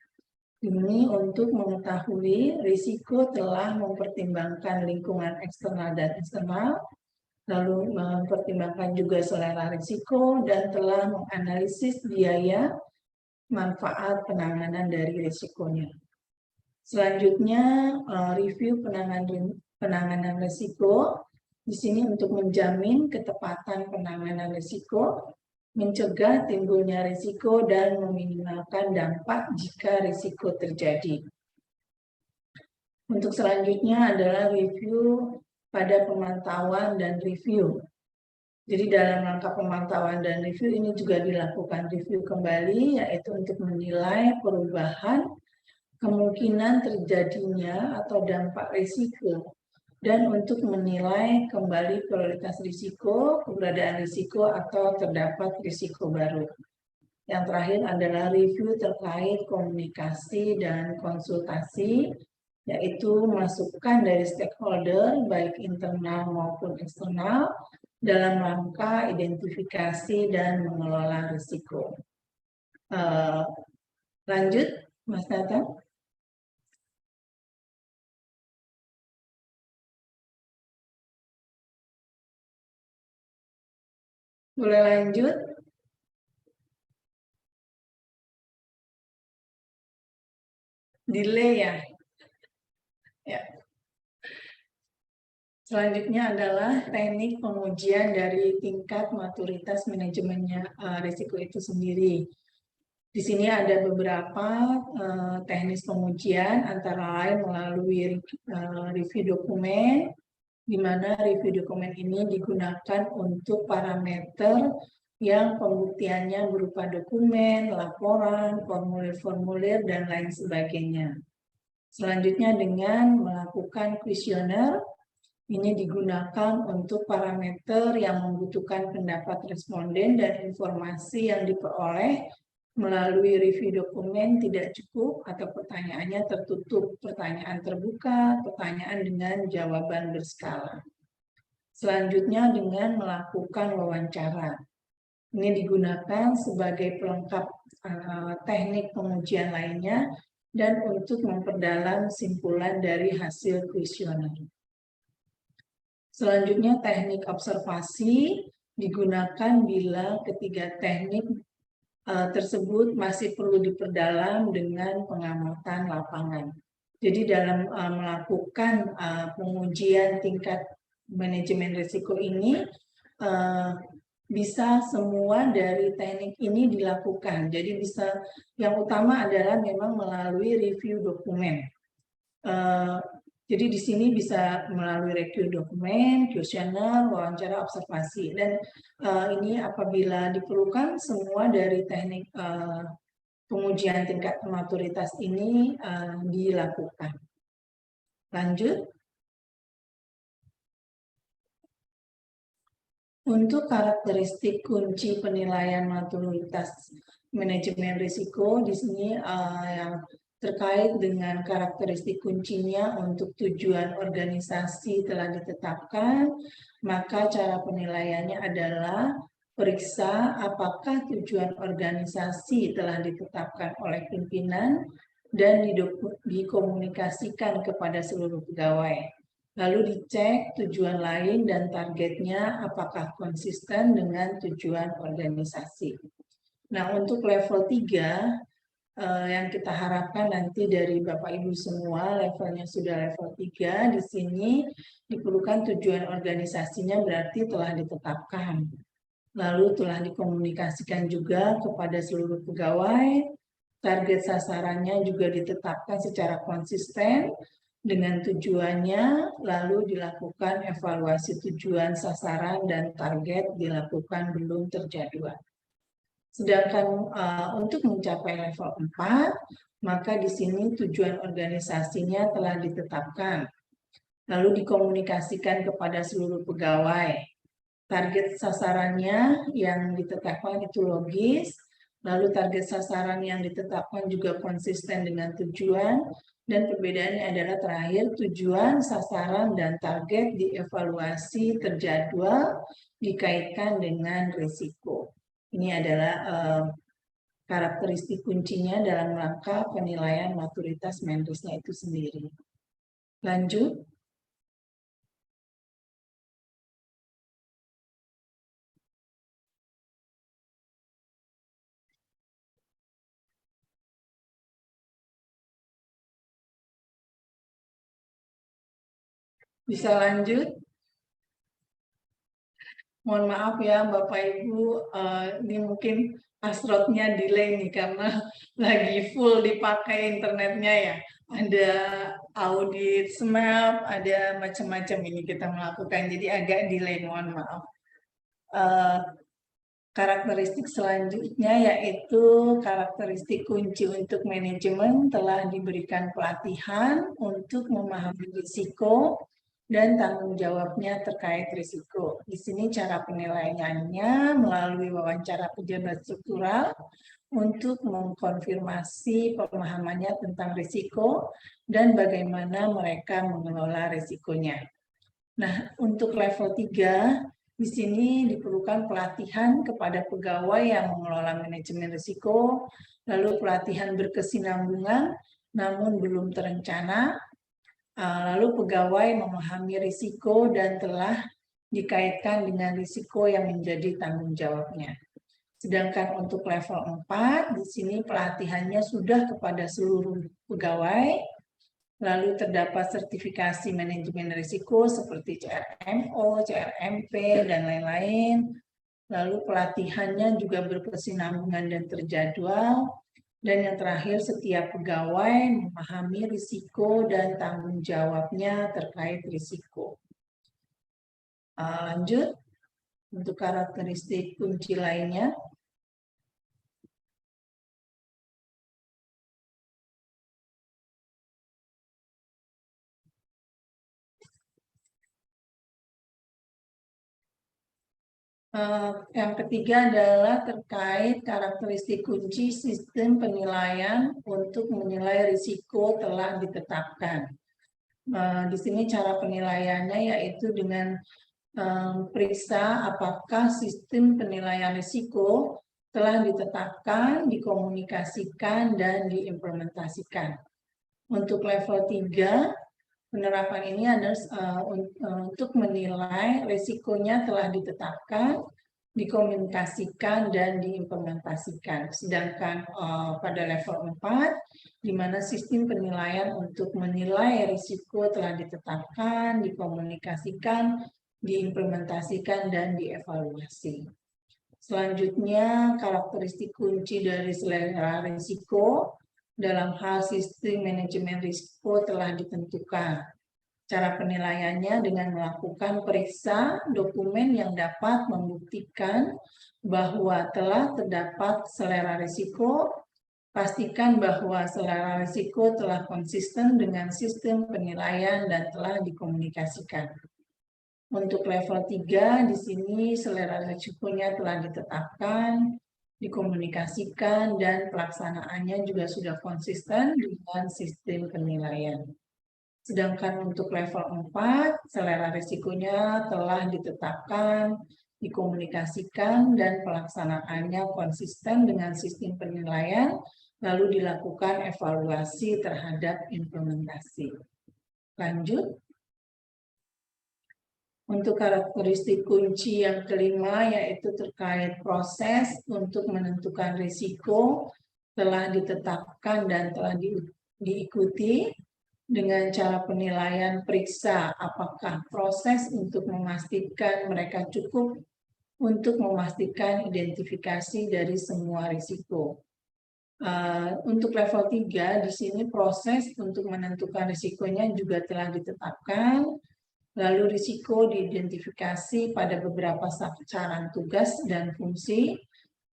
B: Ini untuk mengetahui risiko telah mempertimbangkan lingkungan eksternal dan internal, lalu mempertimbangkan juga selera risiko, dan telah menganalisis biaya manfaat penanganan dari risikonya. Selanjutnya, review penanganan risiko. Di sini untuk menjamin ketepatan penanganan risiko, mencegah timbulnya risiko, dan meminimalkan dampak jika risiko terjadi. Untuk selanjutnya adalah review pada pemantauan dan review. Jadi dalam rangka pemantauan dan review ini juga dilakukan review kembali, yaitu untuk menilai perubahan kemungkinan terjadinya atau dampak risiko, dan untuk menilai kembali prioritas risiko, keberadaan risiko, atau terdapat risiko baru. Yang terakhir adalah review terkait komunikasi dan konsultasi, yaitu masukan dari stakeholder, baik internal maupun eksternal, dalam rangka identifikasi dan mengelola risiko. Lanjut, Mas Nathan. Boleh lanjut? Delay ya? Ya. Selanjutnya adalah teknik pengujian dari tingkat maturitas manajemennya risiko itu sendiri. Di sini ada beberapa teknis pengujian, antara lain melalui review dokumen, di mana review dokumen ini digunakan untuk parameter yang pembuktiannya berupa dokumen, laporan, formulir-formulir, dan lain sebagainya. Selanjutnya dengan melakukan kuesioner, ini digunakan untuk parameter yang membutuhkan pendapat responden dan informasi yang diperoleh melalui review dokumen tidak cukup atau pertanyaannya tertutup, pertanyaan terbuka, pertanyaan dengan jawaban berskala. Selanjutnya dengan melakukan wawancara. Ini digunakan sebagai pelengkap teknik pengujian lainnya dan untuk memperdalam simpulan dari hasil kuesioner. Selanjutnya teknik observasi digunakan bila ketiga teknik tersebut masih perlu diperdalam dengan pengamatan lapangan. Jadi dalam melakukan pengujian tingkat manajemen risiko ini, bisa semua dari teknik ini dilakukan. Jadi bisa, yang utama adalah memang melalui review dokumen. Jadi di sini bisa melalui review dokumen, kuesioner, wawancara, observasi, dan ini apabila diperlukan semua dari teknik pengujian tingkat maturitas ini dilakukan. Lanjut. Untuk karakteristik kunci penilaian maturitas manajemen risiko, di sini yang terkait dengan karakteristik kuncinya untuk tujuan organisasi telah ditetapkan, maka cara penilaiannya adalah periksa apakah tujuan organisasi telah ditetapkan oleh pimpinan dan dikomunikasikan kepada seluruh pegawai. Lalu dicek tujuan lain dan targetnya apakah konsisten dengan tujuan organisasi. Nah, untuk level 3, yang kita harapkan nanti dari Bapak Ibu semua levelnya sudah level 3, di sini diperlukan tujuan organisasinya berarti telah ditetapkan. Lalu telah dikomunikasikan juga kepada seluruh pegawai, target sasarannya juga ditetapkan secara konsisten dengan tujuannya, lalu dilakukan evaluasi tujuan, sasaran, dan target dilakukan belum terjadwal. Sedangkan untuk mencapai level 4, maka di sini tujuan organisasinya telah ditetapkan, lalu dikomunikasikan kepada seluruh pegawai. Target sasarannya yang ditetapkan itu logis, Lalu target sasaran yang ditetapkan juga konsisten dengan tujuan, dan perbedaannya adalah terakhir tujuan, sasaran, dan target dievaluasi terjadwal dikaitkan dengan risiko. Ini adalah karakteristik kuncinya dalam rangka penilaian maturitas Menrisnya itu sendiri. Lanjut. Bisa lanjut? Mohon maaf ya Bapak Ibu, ini mungkin hasratnya delay nih karena lagi full dipakai internetnya ya. Ada audit SMAP, ada macam-macam ini kita melakukan, jadi agak delay, mohon maaf. Karakteristik selanjutnya yaitu karakteristik kunci untuk manajemen telah diberikan pelatihan untuk memahami risiko dan tanggung jawabnya terkait risiko. Di sini cara penilaiannya melalui wawancara pejabat struktural untuk mengkonfirmasi pemahamannya tentang risiko dan bagaimana mereka mengelola risikonya. Nah, untuk level 3, di sini diperlukan pelatihan kepada pegawai yang mengelola manajemen risiko, lalu pelatihan berkesinambungan namun belum terencana, lalu pegawai memahami risiko dan telah dikaitkan dengan risiko yang menjadi tanggung jawabnya. Sedangkan untuk level 4, di sini pelatihannya sudah kepada seluruh pegawai, lalu terdapat sertifikasi manajemen risiko seperti CRMO, CRMP, dan lain-lain. Lalu pelatihannya juga berkesinambungan dan terjadwal. Dan yang terakhir, setiap pegawai memahami risiko dan tanggung jawabnya terkait risiko. Lanjut, untuk karakteristik kunci lainnya. Yang ketiga adalah terkait karakteristik kunci sistem penilaian untuk menilai risiko telah ditetapkan. Di sini cara penilaiannya yaitu dengan periksa apakah sistem penilaian risiko telah ditetapkan, dikomunikasikan, dan diimplementasikan. Untuk level 3, penerapan ini adalah untuk menilai risikonya telah ditetapkan, dikomunikasikan, dan diimplementasikan. Sedangkan pada level 4, di mana sistem penilaian untuk menilai risiko telah ditetapkan, dikomunikasikan, diimplementasikan, dan dievaluasi. Selanjutnya, karakteristik kunci dari selera risiko dalam hal sistem manajemen risiko telah ditentukan. Cara penilaiannya dengan melakukan periksa dokumen yang dapat membuktikan bahwa telah terdapat selera risiko. Pastikan bahwa selera risiko telah konsisten dengan sistem penilaian dan telah dikomunikasikan. Untuk level 3, di sini selera risikonya telah ditetapkan, dikomunikasikan, dan pelaksanaannya juga sudah konsisten dengan sistem penilaian. Sedangkan untuk level 4, selera risikonya telah ditetapkan, dikomunikasikan, dan pelaksanaannya konsisten dengan sistem penilaian, lalu dilakukan evaluasi terhadap implementasi. Lanjut. Untuk karakteristik kunci yang kelima yaitu terkait proses untuk menentukan risiko telah ditetapkan dan telah diikuti dengan cara penilaian periksa apakah proses untuk memastikan mereka cukup untuk memastikan identifikasi dari semua risiko. Untuk level 3 di sini proses untuk menentukan risikonya juga telah ditetapkan. Lalu risiko diidentifikasi pada beberapa sasaran tugas dan fungsi,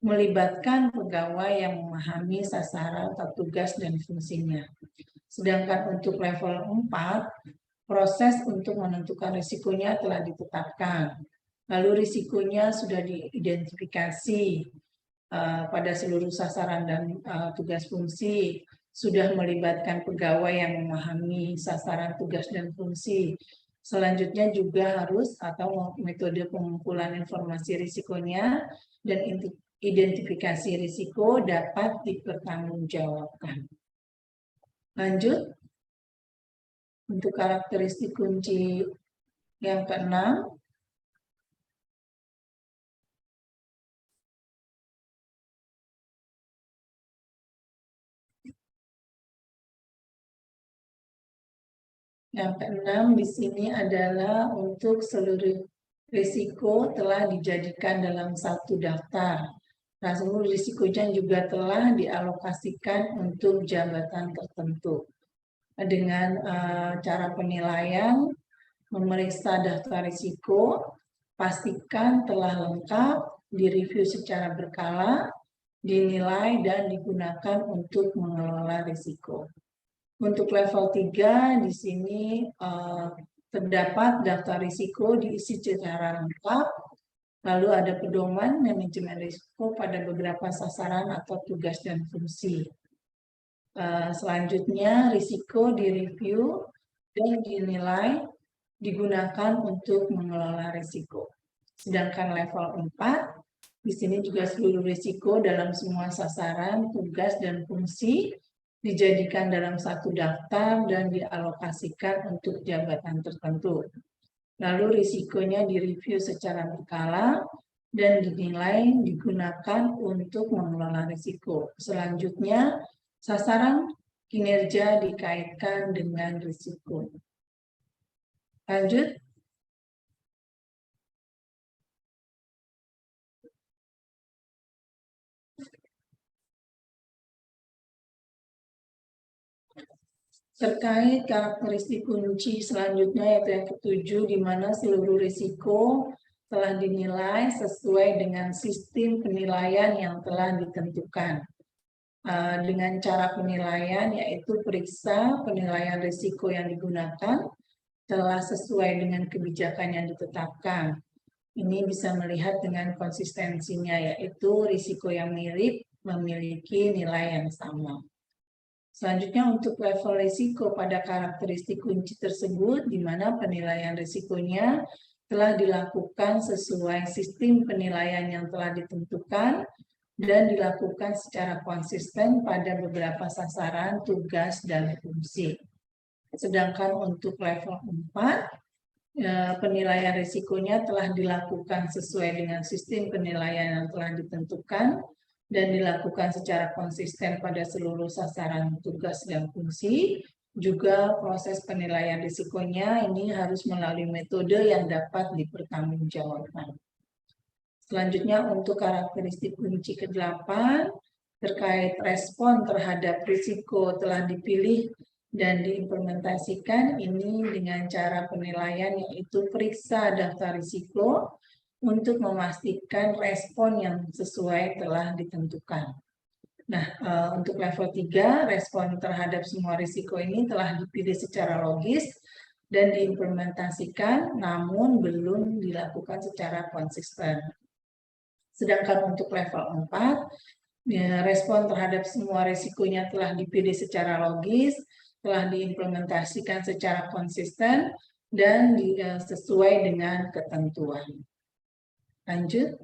B: melibatkan pegawai yang memahami sasaran atau tugas dan fungsinya. Sedangkan untuk level 4, proses untuk menentukan risikonya telah ditetapkan. Lalu risikonya sudah diidentifikasi, pada seluruh sasaran dan tugas fungsi, sudah melibatkan pegawai yang memahami sasaran tugas dan fungsi. Selanjutnya juga harus atau metode pengumpulan informasi risikonya dan identifikasi risiko dapat dipertanggungjawabkan. Lanjut, untuk karakteristik kunci yang keenam, di sini adalah untuk seluruh risiko telah dijadikan dalam satu daftar. Nah, seluruh risikonya juga telah dialokasikan untuk jabatan tertentu. Dengan cara penilaian, memeriksa daftar risiko, pastikan telah lengkap, direview secara berkala, dinilai, dan digunakan untuk mengelola risiko. Untuk level 3, di sini terdapat daftar risiko diisi secara lengkap, lalu ada pedoman manajemen risiko pada beberapa sasaran atau tugas dan fungsi. Selanjutnya, risiko direview dan dinilai digunakan untuk mengelola risiko. Sedangkan level 4, di sini juga seluruh risiko dalam semua sasaran, tugas, dan fungsi dijadikan dalam satu daftar dan dialokasikan untuk jabatan tertentu. Lalu risikonya direview secara berkala dan dinilai digunakan untuk mengelola risiko. Selanjutnya, sasaran kinerja dikaitkan dengan risiko. Lanjut. Terkait karakteristik kunci selanjutnya, yaitu yang ketujuh, di mana seluruh risiko telah dinilai sesuai dengan sistem penilaian yang telah ditentukan. Dengan cara penilaian, yaitu periksa penilaian risiko yang digunakan telah sesuai dengan kebijakan yang ditetapkan. Ini bisa melihat dengan konsistensinya, yaitu risiko yang mirip memiliki nilai yang sama. Selanjutnya, untuk level risiko pada karakteristik kunci tersebut, di mana penilaian risikonya telah dilakukan sesuai sistem penilaian yang telah ditentukan dan dilakukan secara konsisten pada beberapa sasaran, tugas, dan fungsi. Sedangkan untuk level 4, penilaian risikonya telah dilakukan sesuai dengan sistem penilaian yang telah ditentukan dan dilakukan secara konsisten pada seluruh sasaran, tugas, dan fungsi. Juga proses penilaian risikonya ini harus melalui metode yang dapat dipertanggungjawabkan. Selanjutnya, untuk karakteristik kunci ke-8, terkait respon terhadap risiko telah dipilih dan diimplementasikan ini dengan cara penilaian, yaitu periksa daftar risiko untuk memastikan respon yang sesuai telah ditentukan. Nah, untuk level 3, respon terhadap semua risiko ini telah dipilih secara logis dan diimplementasikan, namun belum dilakukan secara konsisten. Sedangkan untuk level 4, respon terhadap semua risikonya telah dipilih secara logis, telah diimplementasikan secara konsisten, dan sesuai dengan ketentuan. Lanjut.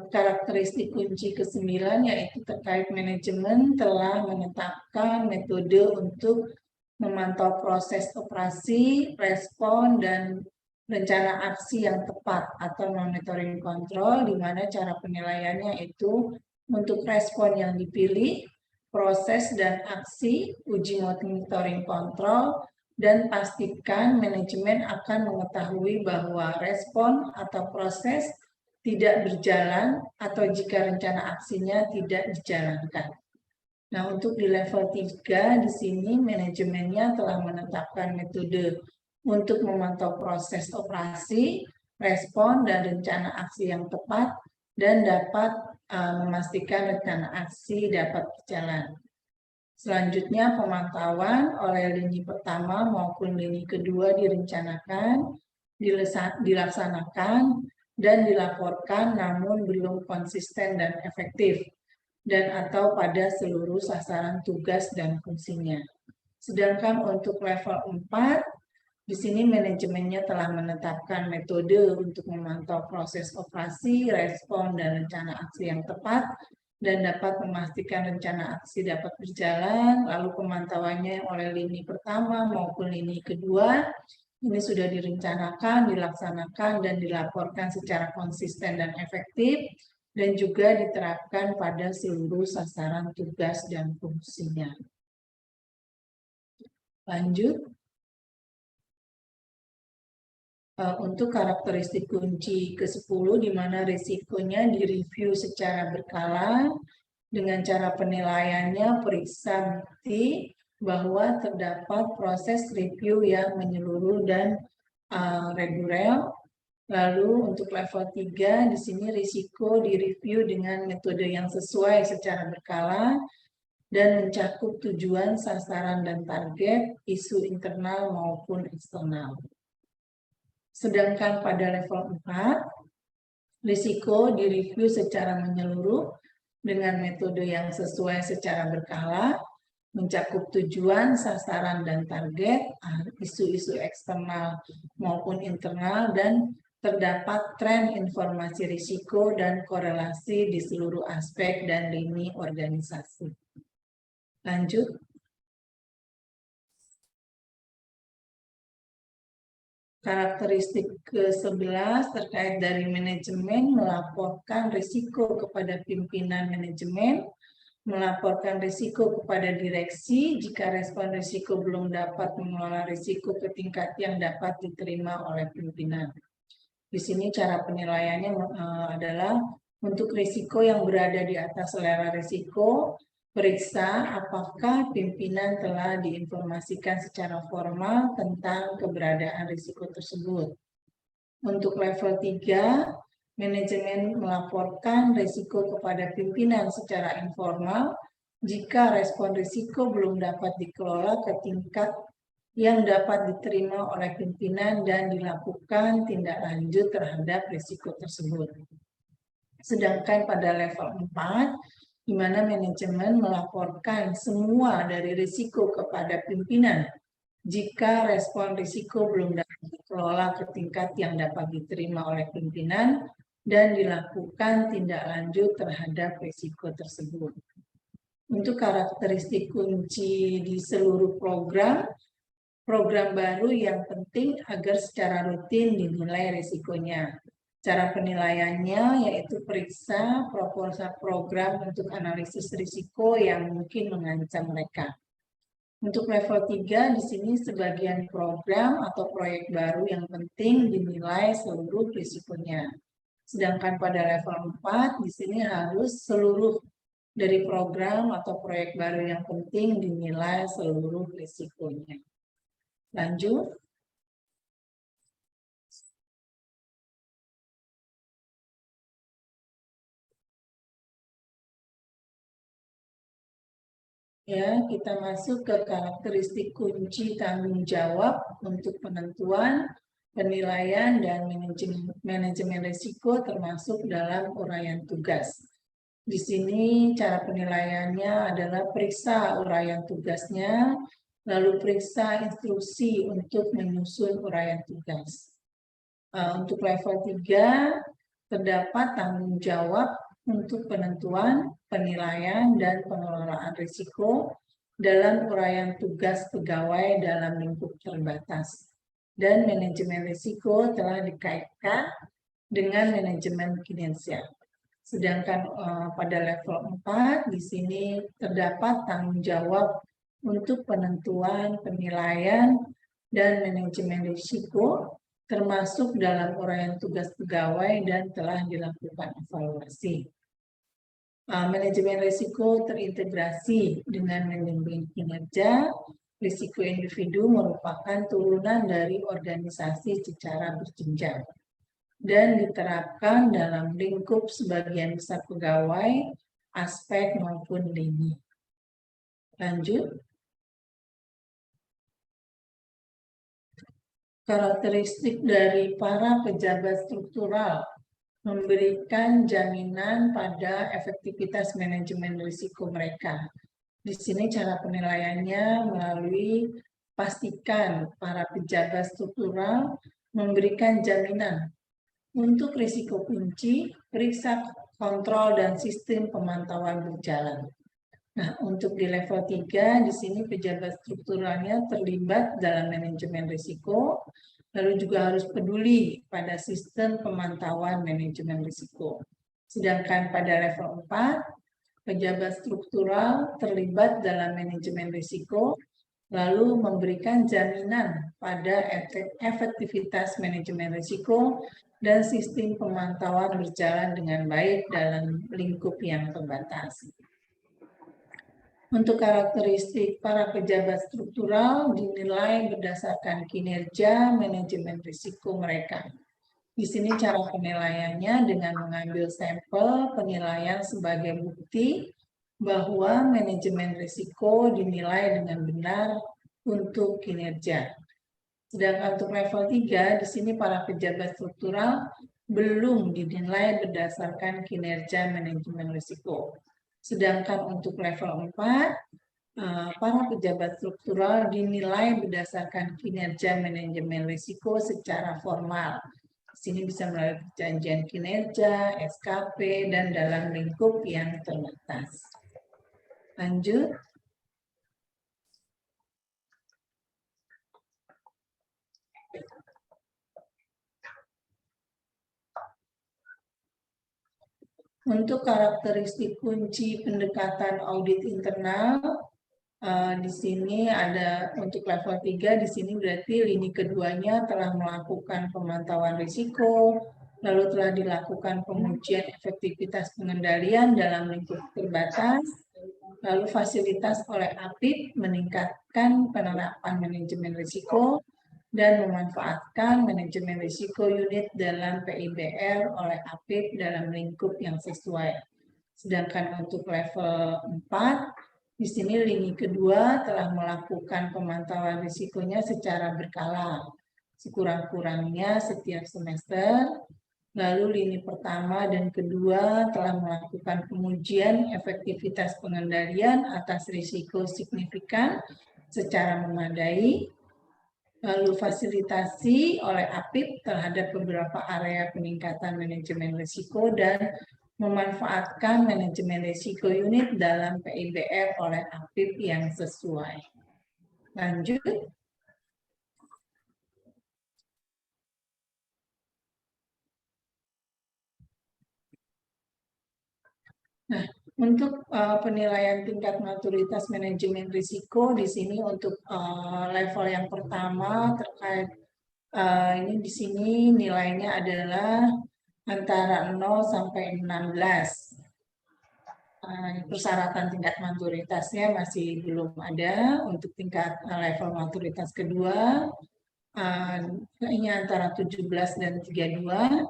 B: Karakteristik kunci ke-9, yaitu terkait manajemen telah menetapkan metode untuk memantau proses operasi, respon, dan rencana aksi yang tepat atau monitoring control, di mana cara penilaiannya itu untuk respon yang dipilih, proses dan aksi, uji monitoring control, dan pastikan manajemen akan mengetahui bahwa respon atau proses tidak berjalan atau jika rencana aksinya tidak dijalankan. Nah, untuk di level 3, di sini manajemennya telah menetapkan metode untuk memantau proses operasi, respon, dan rencana aksi yang tepat, dan dapat memastikan rencana aksi dapat berjalan. Selanjutnya, pemantauan oleh lini pertama maupun lini kedua direncanakan, dilaksanakan, dan dilaporkan namun belum konsisten dan efektif, dan atau pada seluruh sasaran tugas dan fungsinya. Sedangkan untuk level 4, di sini manajemennya telah menetapkan metode untuk memantau proses operasi, respon, dan rencana aksi yang tepat, dan dapat memastikan rencana aksi dapat berjalan, lalu pemantauannya oleh lini pertama maupun lini kedua, ini sudah direncanakan, dilaksanakan, dan dilaporkan secara konsisten dan efektif, dan juga diterapkan pada seluruh sasaran tugas dan fungsinya. Lanjut. Untuk karakteristik kunci ke-10, di mana risikonya direview secara berkala, dengan cara penilaiannya periksa bukti bahwa terdapat proses review yang menyeluruh dan reguler. Lalu untuk level 3, di sini risiko direview dengan metode yang sesuai secara berkala dan mencakup tujuan, sasaran, dan target, isu internal maupun eksternal. Sedangkan pada level 4, risiko direview secara menyeluruh dengan metode yang sesuai secara berkala, mencakup tujuan, sasaran, dan target, isu-isu eksternal maupun internal, dan terdapat tren informasi risiko dan korelasi di seluruh aspek dan lini organisasi. Lanjut. Karakteristik ke-11 terkait dari manajemen melaporkan risiko kepada pimpinan manajemen, melaporkan risiko kepada direksi jika respon risiko belum dapat mengelola risiko ke tingkat yang dapat diterima oleh pimpinan. Di sini cara penilaiannya adalah untuk risiko yang berada di atas selera risiko, periksa apakah pimpinan telah diinformasikan secara formal tentang keberadaan risiko tersebut. Untuk level 3, manajemen melaporkan risiko kepada pimpinan secara informal jika respon risiko belum dapat dikelola ke tingkat yang dapat diterima oleh pimpinan dan dilakukan tindak lanjut terhadap risiko tersebut. Sedangkan pada level 4, di mana manajemen melaporkan semua dari risiko kepada pimpinan jika respon risiko belum dapat dikelola ke tingkat yang dapat diterima oleh pimpinan dan dilakukan tindak lanjut terhadap risiko tersebut. Untuk karakteristik kunci di seluruh program baru yang penting agar secara rutin dinilai risikonya. Cara penilaiannya yaitu periksa proposal program untuk analisis risiko yang mungkin mengancam mereka. Untuk level 3, di sini sebagian program atau proyek baru yang penting dinilai seluruh risikonya. Sedangkan pada level 4, di sini harus seluruh dari program atau proyek baru yang penting dinilai seluruh risikonya. Lanjut. Ya, kita masuk ke karakteristik kunci tanggung jawab untuk penentuan, penilaian, dan manajemen risiko termasuk dalam uraian tugas. Di sini cara penilaiannya adalah periksa uraian tugasnya, lalu periksa instruksi untuk menyusun uraian tugas. Untuk level 3, terdapat tanggung jawab untuk penentuan, penilaian, dan pengelolaan risiko dalam uraian tugas pegawai dalam lingkup terbatas. Dan manajemen risiko telah dikaitkan dengan manajemen kinerja. Sedangkan pada level 4, di sini terdapat tanggung jawab untuk penentuan, penilaian, dan manajemen risiko termasuk dalam uraian tugas pegawai dan telah dilakukan evaluasi. Manajemen risiko terintegrasi dengan manajemen kinerja. Risiko individu merupakan turunan dari organisasi secara berjenjang dan diterapkan dalam lingkup sebagian besar pegawai, aspek maupun lini. Lanjut. Karakteristik dari para pejabat struktural memberikan jaminan pada efektivitas manajemen risiko mereka. Di sini cara penilaiannya melalui pastikan para pejabat struktural memberikan jaminan untuk risiko kunci, periksa kontrol dan sistem pemantauan berjalan. Nah, untuk di level 3, di sini pejabat strukturalnya terlibat dalam manajemen risiko, lalu juga harus peduli pada sistem pemantauan manajemen risiko. Sedangkan pada level 4, pejabat struktural terlibat dalam manajemen risiko, lalu memberikan jaminan pada efektivitas manajemen risiko dan sistem pemantauan berjalan dengan baik dalam lingkup yang terbatas. Untuk karakteristik para pejabat struktural dinilai berdasarkan kinerja manajemen risiko mereka. Di sini cara penilaiannya dengan mengambil sampel penilaian sebagai bukti bahwa manajemen risiko dinilai dengan benar untuk kinerja. Sedangkan untuk level 3, di sini para pejabat struktural belum dinilai berdasarkan kinerja manajemen risiko. Sedangkan untuk level 4, para pejabat struktural dinilai berdasarkan kinerja manajemen risiko secara formal. Di sini bisa melalui perjanjian kinerja, SKP, dan dalam lingkup yang terbatas. Lanjut. Untuk karakteristik kunci pendekatan audit internal, di sini ada untuk level 3, di sini berarti lini keduanya telah melakukan pemantauan risiko, lalu telah dilakukan pengujian efektivitas pengendalian dalam lingkup terbatas, lalu fasilitas oleh APIP meningkatkan penerapan manajemen risiko, dan memanfaatkan manajemen risiko unit dalam PIBR oleh APIP dalam lingkup yang sesuai. Sedangkan untuk level 4, di sini lini kedua telah melakukan pemantauan risikonya secara berkala, sekurang-kurangnya setiap semester. Lalu lini pertama dan kedua telah melakukan pengujian efektivitas pengendalian atas risiko signifikan secara memadai. Lalu fasilitasi oleh APIP terhadap beberapa area peningkatan manajemen risiko dan memanfaatkan manajemen risiko unit dalam PIBR oleh APIP yang sesuai. Lanjut. Nah, untuk penilaian tingkat maturitas manajemen risiko di sini untuk level yang pertama terkait ini di sini nilainya adalah antara 0 sampai 16. Persyaratan tingkat maturitasnya masih belum ada. Untuk tingkat level maturitas kedua ini antara 17 dan 32.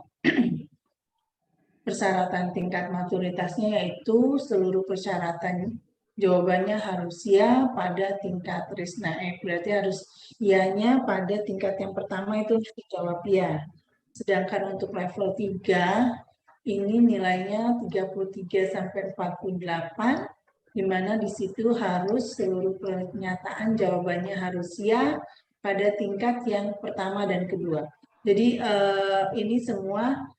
B: Persyaratan tingkat maturitasnya yaitu seluruh persyaratan jawabannya harus ya pada tingkat risk naik. Berarti harus ianya pada tingkat yang pertama itu harus dijawab ya. Sedangkan untuk level 3 ini nilainya 33 sampai 48, di mana di situ harus seluruh pernyataan jawabannya harus ya pada tingkat yang pertama dan kedua. Jadi ini semua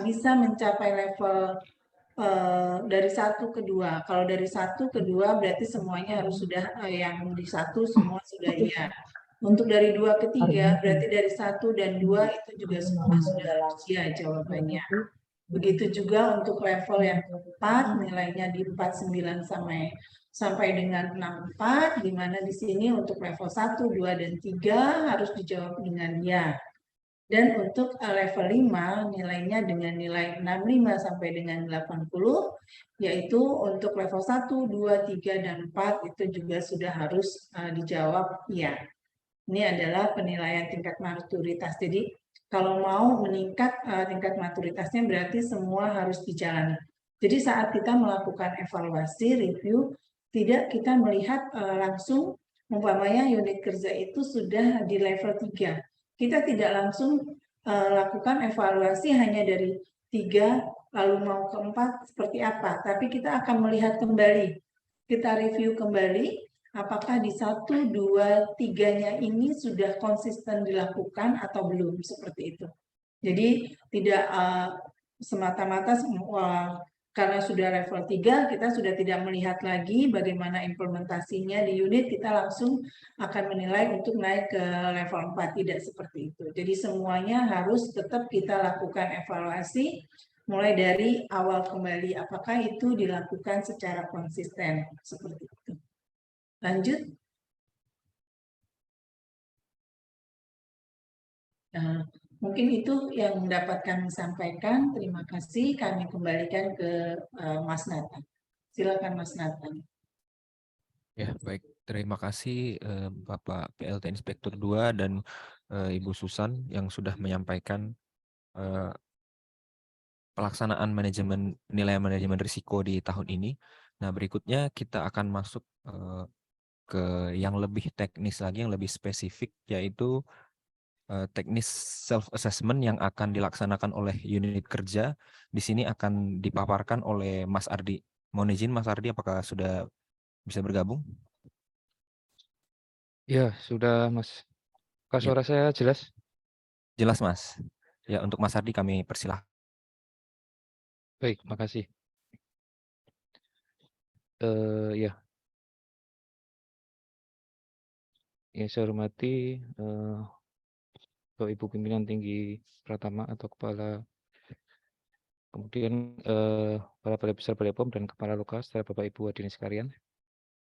B: bisa mencapai level dari 1 ke 2. Kalau dari 1 ke 2 berarti semuanya harus sudah yang di 1 semua sudah iya. Untuk dari 2 ke 3 berarti dari 1 dan 2 itu juga semua sudah harus iya jawabannya. Begitu juga untuk level yang keempat nilainya di 49 sampai dengan 64, di mana di sini untuk level 1, 2, dan 3 harus dijawab dengan ya. Dan untuk level 5 nilainya dengan nilai 65 sampai dengan 80, yaitu untuk level 1, 2, 3, dan 4 itu juga sudah harus dijawab ya. Ini adalah penilaian tingkat maturitas. Jadi kalau mau meningkat tingkat maturitasnya berarti semua harus dijalani. Jadi saat kita melakukan evaluasi, review, Tidak kita melihat langsung umpamanya unit kerja itu sudah di level 3. Kita tidak langsung lakukan evaluasi hanya dari 3 lalu mau ke 4 seperti apa, tapi kita akan melihat kembali. Kita review kembali apakah di 1, 2, 3-nya ini sudah konsisten dilakukan atau belum, seperti itu. Jadi tidak semata-mata karena sudah level 3, kita sudah tidak melihat lagi bagaimana implementasinya di unit, kita langsung akan menilai untuk naik ke level 4, tidak seperti itu. Jadi semuanya harus tetap kita lakukan evaluasi, mulai dari awal kembali, apakah itu dilakukan secara konsisten, seperti itu. Lanjut. Nah, mungkin itu yang dapat kami sampaikan. Terima kasih. Kami kembalikan ke Mas Nathan. Silakan Mas Nathan.
A: Ya, baik. Terima kasih Bapak PLT Inspektur 2 dan Ibu Susan yang sudah menyampaikan pelaksanaan penilaian manajemen risiko di tahun ini. Nah, berikutnya kita akan masuk ke yang lebih teknis lagi, yang lebih spesifik, yaitu teknis self-assessment yang akan dilaksanakan oleh unit kerja. Di sini akan dipaparkan oleh Mas Ardi. Mohon izin Mas Ardi, apakah sudah bisa bergabung?
D: Ya, sudah Mas. Apakah
A: Ya.
D: suara saya jelas?
A: Jelas Mas. Ya, untuk Mas Ardi kami persilahkan.
D: Baik, makasih. Ya, yang saya hormati Bapak Ibu Pimpinan Tinggi Pratama atau Kepala, kemudian Kepala Balai Besar Balai POM dan Kepala Loka, serta Bapak Ibu hadirin sekalian.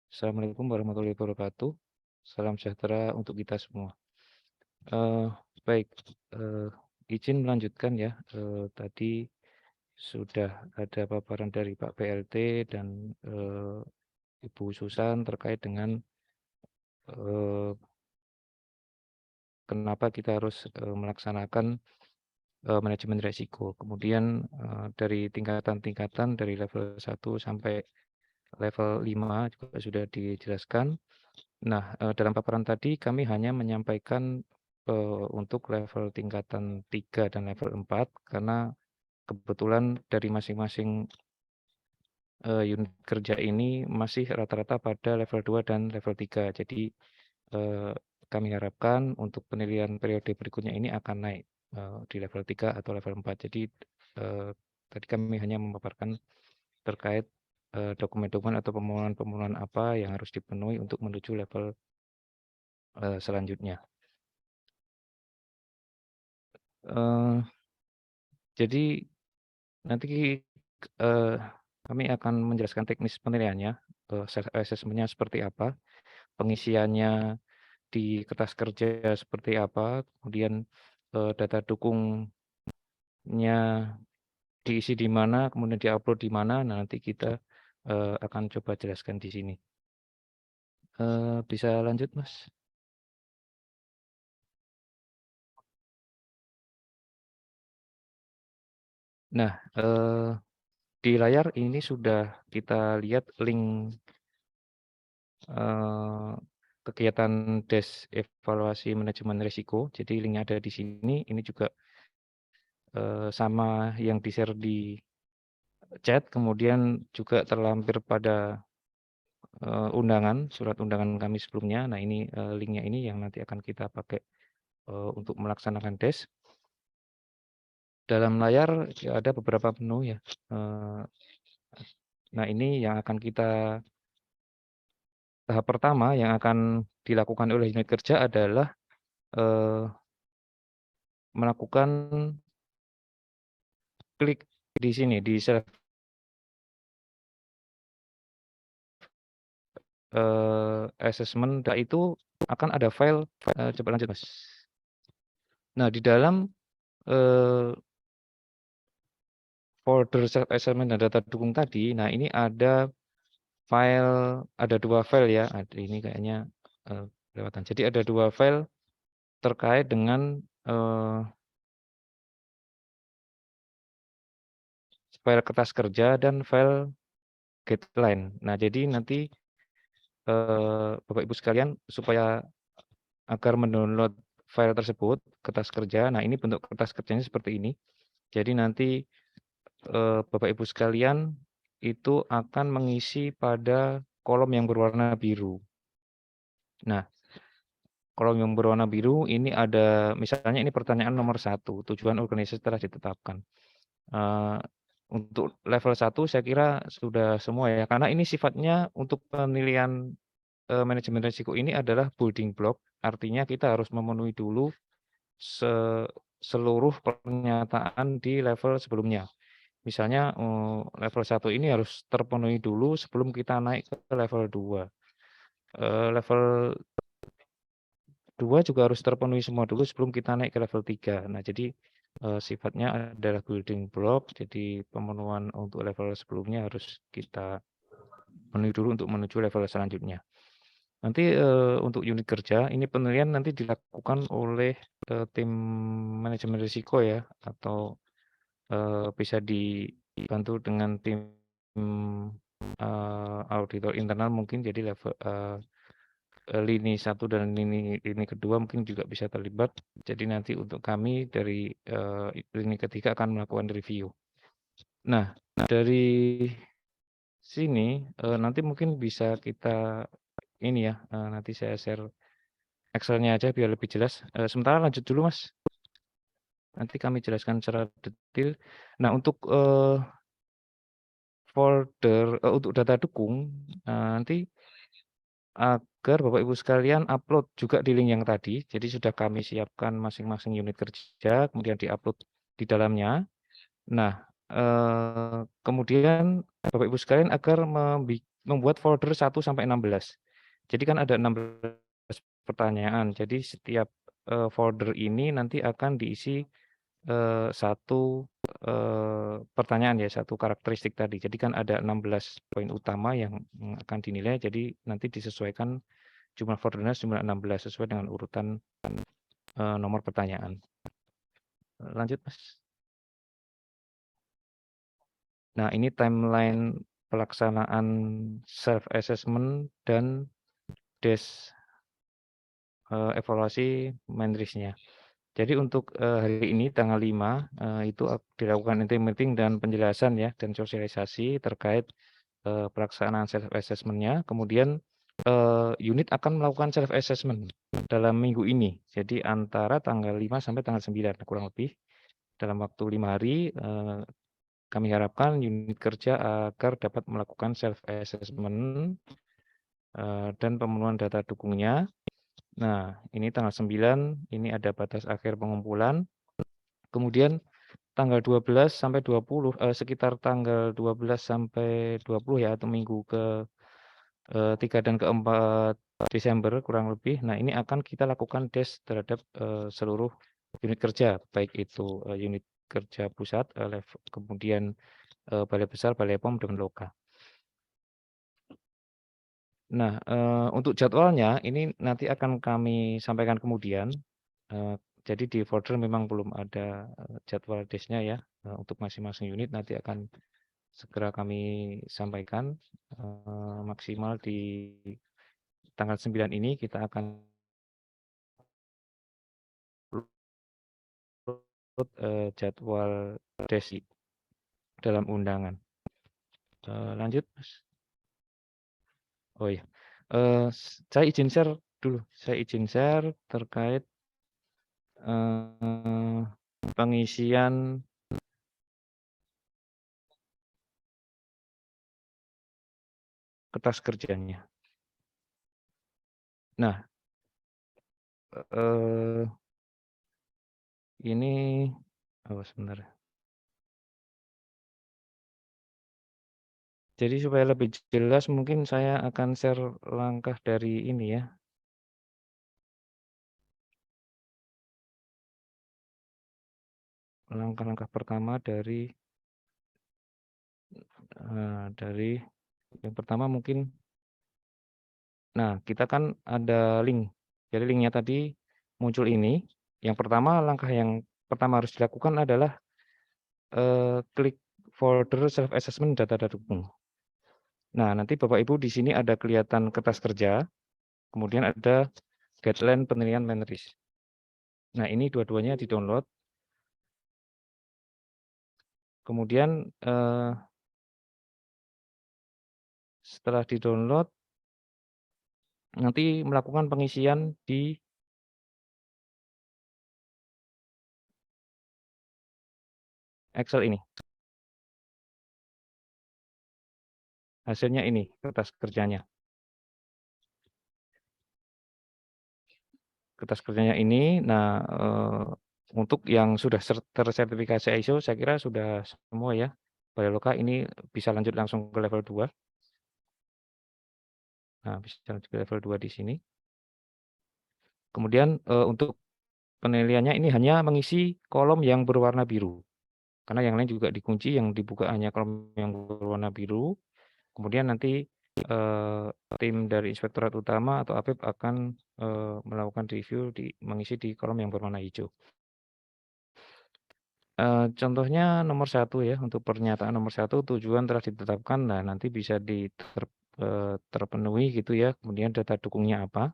D: Assalamualaikum warahmatullahi wabarakatuh. Salam sejahtera untuk kita semua. Baik, izin melanjutkan ya. Tadi sudah ada paparan dari Pak PLT dan Ibu Susan terkait dengan kenapa kita harus melaksanakan manajemen risiko. Kemudian dari tingkatan-tingkatan dari level 1 sampai level 5 juga sudah dijelaskan. Nah, dalam paparan tadi kami hanya menyampaikan untuk level tingkatan 3 dan level 4 karena kebetulan dari masing-masing unit kerja ini masih rata-rata pada level 2 dan level 3. Jadi kami harapkan untuk penilaian periode berikutnya ini akan naik di level 3 atau level 4. Jadi tadi kami hanya memaparkan terkait dokumen-dokumen atau permohonan-permohonan apa yang harus dipenuhi untuk menuju level selanjutnya. Jadi nanti kami akan menjelaskan teknis penilaiannya, self-assessment-nya seperti apa, pengisiannya di kertas kerja seperti apa, kemudian data dukungnya diisi di mana, kemudian diupload di mana. Nah, nanti kita akan coba jelaskan di sini. Bisa lanjut, Mas? Nah, di layar ini sudah kita lihat link kegiatan desk evaluasi manajemen risiko. Jadi linknya ada di sini. Ini juga sama yang di-share di chat, kemudian juga terlampir pada undangan, surat undangan kami sebelumnya. Nah, ini linknya ini yang nanti akan kita pakai untuk melaksanakan desk. Dalam layar ya, ada beberapa menu ya. Nah, ini yang akan kita tahap pertama yang akan dilakukan oleh unit kerja adalah melakukan klik di sini di self assessment. Itu akan ada file. Coba lanjut, Mas. Nah, di dalam folder self assessment dan data dukung tadi, nah ini ada file, ada 2 file ya. Ini kayaknya kelewatan. Jadi ada 2 file terkait dengan file kertas kerja dan file guideline. Nah, jadi nanti Bapak Ibu sekalian supaya agar mendownload file tersebut, kertas kerja. Nah, ini bentuk kertas kerjanya seperti ini. Jadi nanti Bapak Ibu sekalian itu akan mengisi pada kolom yang berwarna biru. Nah, kolom yang berwarna biru ini ada, misalnya ini pertanyaan nomor 1, tujuan organisasi telah ditetapkan. Untuk level 1 saya kira sudah semua ya, karena ini sifatnya untuk penilaian manajemen risiko ini adalah building block, artinya kita harus memenuhi dulu seluruh pernyataan di level sebelumnya. Misalnya level 1 ini harus terpenuhi dulu sebelum kita naik ke level 2. Level 2 juga harus terpenuhi semua dulu sebelum kita naik ke level 3. Nah, jadi sifatnya adalah building block, jadi pemenuhan untuk level sebelumnya harus kita penuhi dulu untuk menuju level selanjutnya. Nanti untuk unit kerja, ini penilaian nanti dilakukan oleh tim manajemen risiko ya, atau bisa dibantu dengan tim auditor internal mungkin, jadi level lini 1 dan lini kedua mungkin juga bisa terlibat. Jadi nanti untuk kami dari lini ketiga akan melakukan review. Nah, dari sini nanti mungkin bisa kita ini ya, nanti saya share Excel-nya aja biar lebih jelas. Sementara lanjut dulu Mas. Nanti kami jelaskan secara detail. Nah, untuk folder untuk data dukung, nanti agar Bapak Ibu sekalian upload juga di link yang tadi. Jadi sudah kami siapkan masing-masing unit kerja, kemudian diupload di dalamnya. Nah, kemudian Bapak Ibu sekalian agar membuat folder 1 sampai 16. Jadi kan ada 16 pertanyaan. Jadi setiap folder ini nanti akan diisi satu pertanyaan ya, satu karakteristik tadi. Jadi kan ada 16 poin utama yang akan dinilai. Jadi nanti disesuaikan jumlah foldernya jumlah 16 sesuai dengan urutan nomor pertanyaan. Lanjut Mas. Nah, ini timeline pelaksanaan self assessment dan evaluasi Menrisnya. Jadi untuk hari ini tanggal 5 itu dilakukan meeting dan penjelasan ya dan sosialisasi terkait pelaksanaan self assessment-nya. Kemudian unit akan melakukan self assessment dalam minggu ini. Jadi antara tanggal 5 sampai tanggal 9 kurang lebih dalam waktu 5 hari kami harapkan unit kerja agar dapat melakukan self assessment dan pemenuhan data dukungnya. Nah, ini tanggal 9, ini ada batas akhir pengumpulan. Kemudian tanggal 12 sampai 20, sekitar tanggal 12 sampai 20 ya, atau minggu ke-3 dan ke-4 Desember kurang lebih. Nah, ini akan kita lakukan tes terhadap seluruh unit kerja, baik itu unit kerja pusat, kemudian Balai Besar, Balai POM, dan Loka. Nah, untuk jadwalnya ini nanti akan kami sampaikan kemudian. Jadi di folder memang belum ada jadwal desnya ya, untuk masing-masing unit nanti akan segera kami sampaikan. Maksimal di tanggal 9 ini kita akan upload jadwal des dalam undangan. Lanjut Mas. Oh iya, saya izin share dulu. Saya izin share terkait pengisian kertas kerjanya. Nah, ini sebentar. Jadi supaya lebih jelas mungkin saya akan share langkah dari ini ya. Langkah-langkah pertama dari yang pertama mungkin, nah kita kan ada link. Jadi linknya tadi muncul ini. Yang pertama, langkah yang pertama harus dilakukan adalah klik folder self assessment data dukung. Nah, nanti Bapak Ibu di sini ada kelihatan kertas kerja, kemudian ada guideline penilaian Menris. Nah, ini dua-duanya di-download. Kemudian setelah di-download, nanti melakukan pengisian di Excel ini. Hasilnya ini, kertas kerjanya. Kertas kerjanya ini, nah untuk yang sudah tersertifikasi ISO, saya kira sudah semua ya. Balai Loka ini bisa lanjut langsung ke level 2. Nah, bisa lanjut ke level 2 di sini. Kemudian untuk penilaiannya ini hanya mengisi kolom yang berwarna biru. Karena yang lain juga dikunci, yang dibuka hanya kolom yang berwarna biru. Kemudian nanti tim dari Inspektorat Utama atau APIP akan melakukan review mengisi di kolom yang berwarna hijau. Contohnya nomor 1 ya, untuk pernyataan nomor 1 tujuan telah ditetapkan, nah nanti bisa terpenuhi gitu ya, kemudian data dukungnya apa,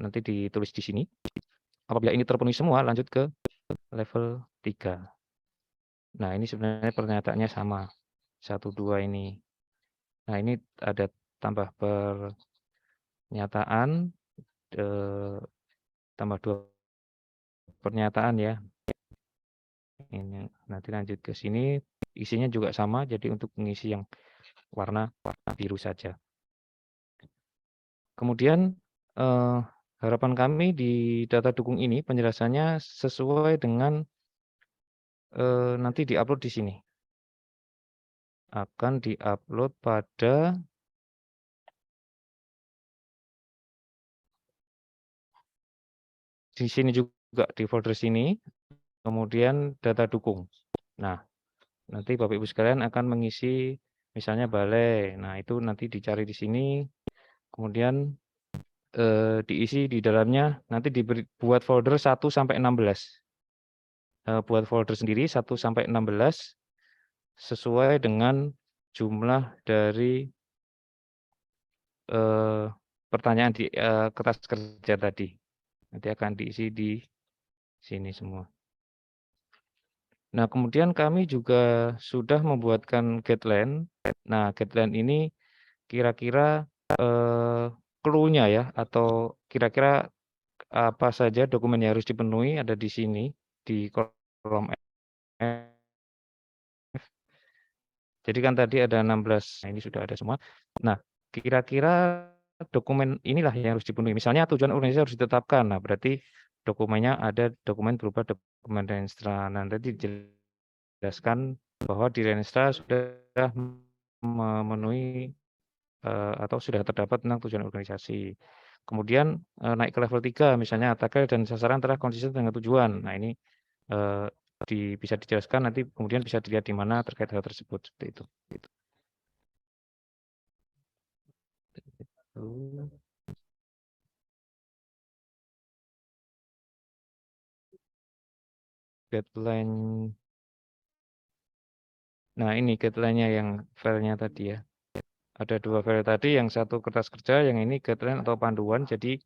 D: nanti ditulis di sini. Apabila ini terpenuhi semua, lanjut ke level 3. Nah ini sebenarnya pernyataannya sama, 1, 2 ini. Nah ini ada tambah pernyataan, tambah 2 pernyataan ya. Ini nanti lanjut ke sini, isinya juga sama, jadi untuk mengisi yang warna biru saja. Kemudian harapan kami di data dukung ini penjelasannya sesuai dengan nanti diupload di sini. Akan diupload pada di sini juga, di folder sini, kemudian data dukung. Nah, nanti Bapak Ibu sekalian akan mengisi misalnya balai. Nah, itu nanti dicari di sini, kemudian diisi di dalamnya, nanti buat folder 1 sampai 16. Buat folder sendiri 1 sampai 16 sesuai dengan jumlah dari pertanyaan di kertas kerja tadi. Nanti akan diisi di sini semua. Nah, kemudian kami juga sudah membuatkan guideline. Nah, guideline ini kira-kira clue-nya ya, atau kira-kira apa saja dokumen yang harus dipenuhi ada di sini, di kolom F. Jadi kan tadi ada 16, nah ini sudah ada semua. Nah, kira-kira dokumen inilah yang harus dipenuhi. Misalnya tujuan organisasi harus ditetapkan. Nah, berarti dokumennya ada dokumen berupa dokumen Renstra. Nah, nanti dijelaskan bahwa di Renstra sudah memenuhi atau sudah terdapat tentang tujuan organisasi. Kemudian naik ke level 3, misalnya target dan sasaran telah konsisten dengan tujuan. Nah, ini bisa dijelaskan nanti, kemudian bisa dilihat di mana terkait hal tersebut, seperti itu. Guideline. Nah, ini guideline-nya yang filenya tadi ya. Ada 2 file tadi, yang satu kertas kerja, yang ini guideline atau panduan. Jadi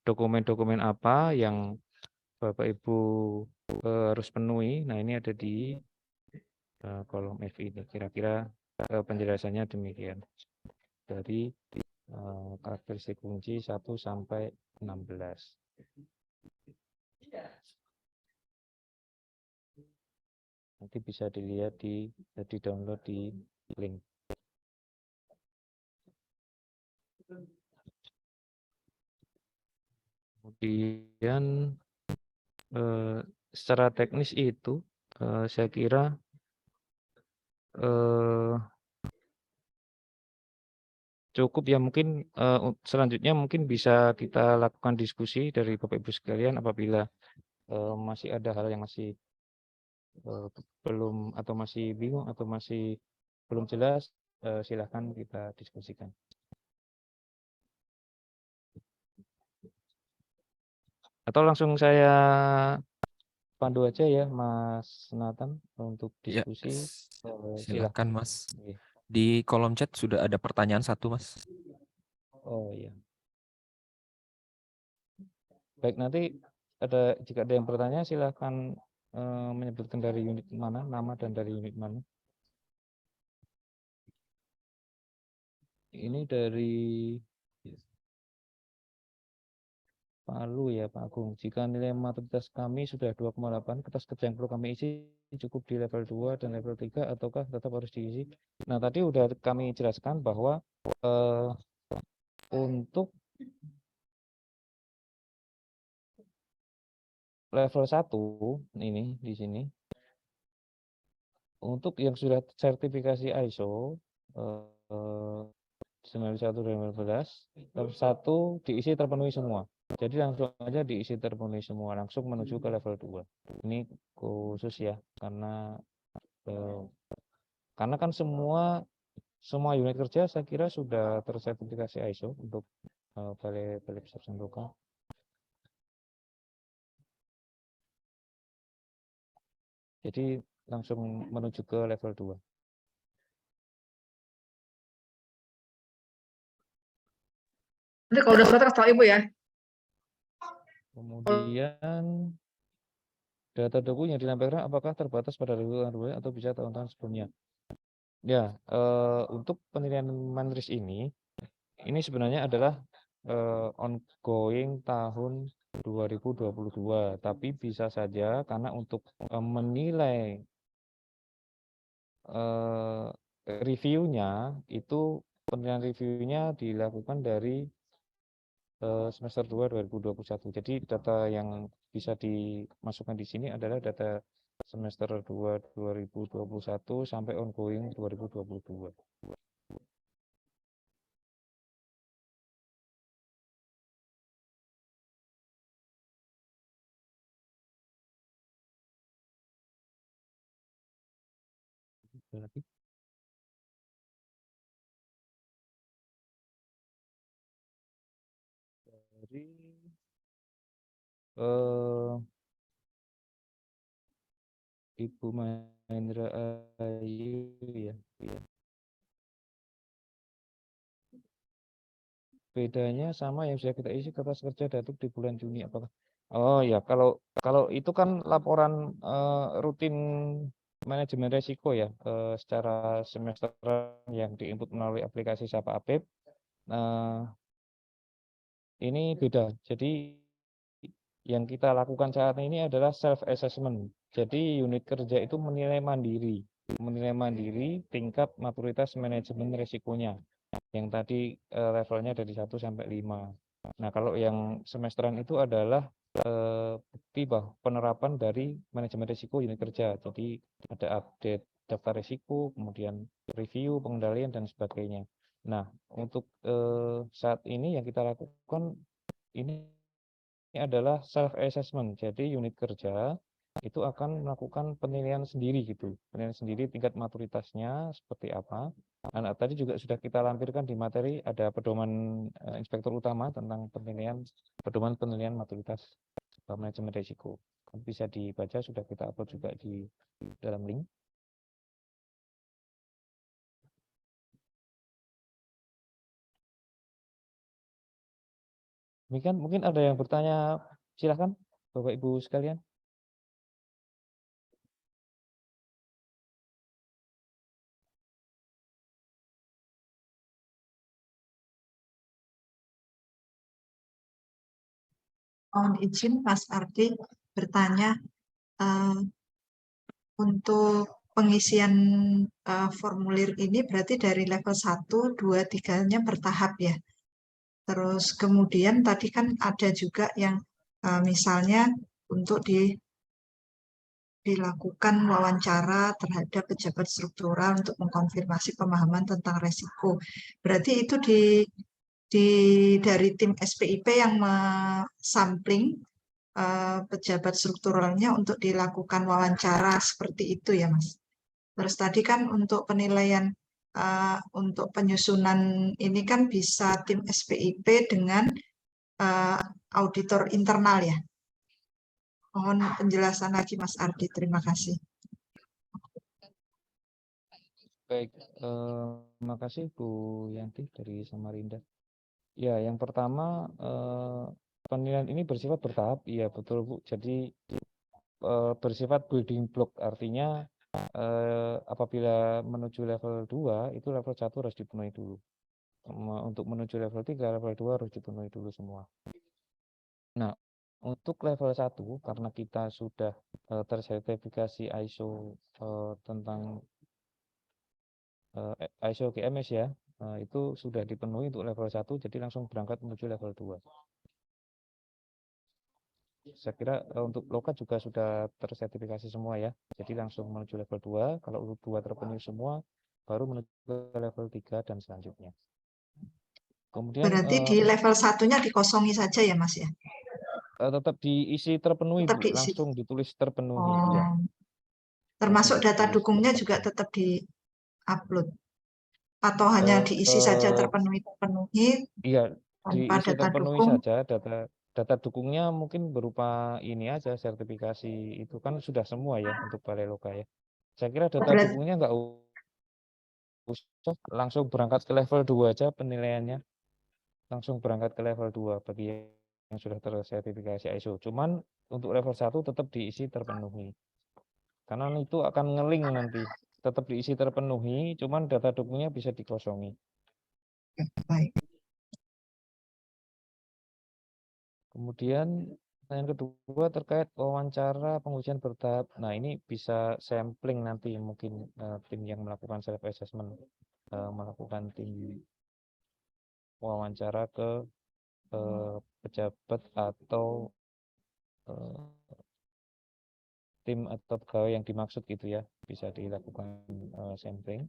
D: dokumen-dokumen apa yang Bapak Ibu harus penuhi. Nah, ini ada di kolom F ini. Kira-kira penjelasannya demikian. Dari karakteristik kunci 1 sampai 16. Nanti bisa dilihat di download di link. Kemudian secara teknis itu saya kira cukup ya, mungkin selanjutnya mungkin bisa kita lakukan diskusi dari Bapak Ibu sekalian apabila masih ada hal yang masih belum, atau masih bingung, atau masih belum jelas, silahkan kita diskusikan. Atau langsung saya pandu aja ya, Mas Nathan, untuk
A: Ya,
D: diskusi.
A: silakan
D: Silahkan.
A: Mas. Di kolom chat sudah ada pertanyaan satu, Mas.
D: Oh iya. Baik, nanti jika ada yang bertanya silahkan menyebutkan dari unit mana, nama dan dari unit mana. Ini dari Palu ya Pak Agung. Jika nilai maturitas kami sudah 2,8, kertas kerja yang perlu kami isi cukup di level 2 dan level 3 ataukah tetap harus diisi? Nah, tadi udah kami jelaskan bahwa untuk level 1 ini di sini, untuk yang sudah sertifikasi ISO 91 dan 15, level 1 diisi terpenuhi semua. Jadi langsung aja diisi terpenuhi semua, langsung menuju ke level 2. Ini khusus ya, karena kan semua unit kerja saya kira sudah tersertifikasi ISO untuk balai besar dan lokal. Jadi langsung menuju ke level 2.
E: Nanti kalau udah selesai kasih tahu Ibu ya.
D: Kemudian data doku yang ditampilkan apakah terbatas pada level atau bisa tahun-tahun sebelumnya? Ya, untuk penilaian Manris ini sebenarnya adalah ongoing tahun 2022, tapi bisa saja karena untuk menilai reviewnya itu penilaian reviewnya dilakukan dari semester 2 2021. Jadi data yang bisa dimasukkan di sini adalah data semester 2 2021 sampai ongoing 2022. Lagi. Dari Ibu Mahendra Ayu ya. Bedanya sama yang sudah kita isi kertas kerja datuk di bulan Juni apakah? Oh ya, kalau itu kan laporan rutin manajemen resiko ya, secara semester yang diinput melalui aplikasi Sapa Apep. Ini beda. Jadi yang kita lakukan saat ini adalah self assessment. Jadi unit kerja itu menilai mandiri tingkat maturitas manajemen risikonya. Yang tadi levelnya dari 1 sampai 5. Nah, kalau yang semesteran itu adalah bukti bahwa penerapan dari manajemen risiko unit kerja. Jadi ada update daftar risiko, kemudian review, pengendalian dan sebagainya. Nah, untuk saat ini yang kita lakukan ini adalah self assessment. Jadi unit kerja itu akan melakukan penilaian sendiri gitu. Penilaian sendiri tingkat maturitasnya seperti apa. Nah, tadi juga sudah kita lampirkan di materi ada pedoman inspektur utama tentang pedoman penilaian maturitas manajemen risiko. Bisa dibaca, sudah kita upload juga di dalam link. Demikian, mungkin ada yang bertanya, silakan Bapak Ibu sekalian.
E: Mohon izin Mas Ardi bertanya, untuk pengisian formulir ini berarti dari level 1, 2, 3-nya bertahap ya. Terus kemudian tadi kan ada juga yang misalnya untuk dilakukan wawancara terhadap pejabat struktural untuk mengkonfirmasi pemahaman tentang resiko. Berarti itu dari tim SPIP yang sampling pejabat strukturalnya untuk dilakukan wawancara seperti itu ya Mas. Terus tadi kan untuk penilaian untuk penyusunan ini kan bisa tim SPIP dengan auditor internal ya. Mohon penjelasan lagi Mas Ardi, terima kasih.
D: Baik, terima kasih Bu Yanti dari Samarinda. Ya, yang pertama penilaian ini bersifat bertahap, iya betul Bu. Jadi bersifat building block, artinya apabila menuju level 2 itu level 1 harus dipenuhi dulu. Untuk menuju level 3, level 2 harus dipenuhi dulu semua. Nah, untuk level 1 karena kita sudah tersertifikasi ISO tentang ISO GMS ya, itu sudah dipenuhi untuk level 1, jadi langsung berangkat menuju level 2. Saya kira untuk loka juga sudah tersertifikasi semua ya, jadi langsung menuju level 2. Kalau untuk 2 terpenuhi semua, baru menuju ke level 3 dan selanjutnya. Kemudian
E: Berarti di level satunya dikosongi saja ya Mas ya?
D: tetap diisi terpenuhi
E: Tetap
D: Bu,
E: diisi.
D: langsung ditulis terpenuhi ya.
E: Oh, termasuk data
D: Ditulis
E: dukungnya juga
D: terpenuhi.
E: tetap di-upload? Atau hanya diisi saja terpenuhi
D: Iya,
E: tanpa
D: diisi
E: data
D: terpenuhi
E: dukung?
D: saja. Data dukungnya mungkin berupa ini aja, sertifikasi itu kan sudah semua ya untuk Balai Loka ya. Saya kira data
E: Berarti
D: dukungnya nggak usah, langsung berangkat ke level 2 aja penilaiannya. Langsung berangkat ke level 2 bagi yang sudah tersertifikasi ISO. Cuman untuk level 1 tetap diisi terpenuhi. Karena itu akan ngeling nanti. Tetap diisi terpenuhi, cuman data dukungnya bisa dikosongi.
E: baik.
D: Kemudian yang kedua terkait wawancara pengujian bertahap. Nah, ini bisa sampling nanti mungkin tim yang melakukan self assessment melakukan tim wawancara ke pejabat atau tim atau pegawai yang dimaksud gitu ya, bisa dilakukan sampling.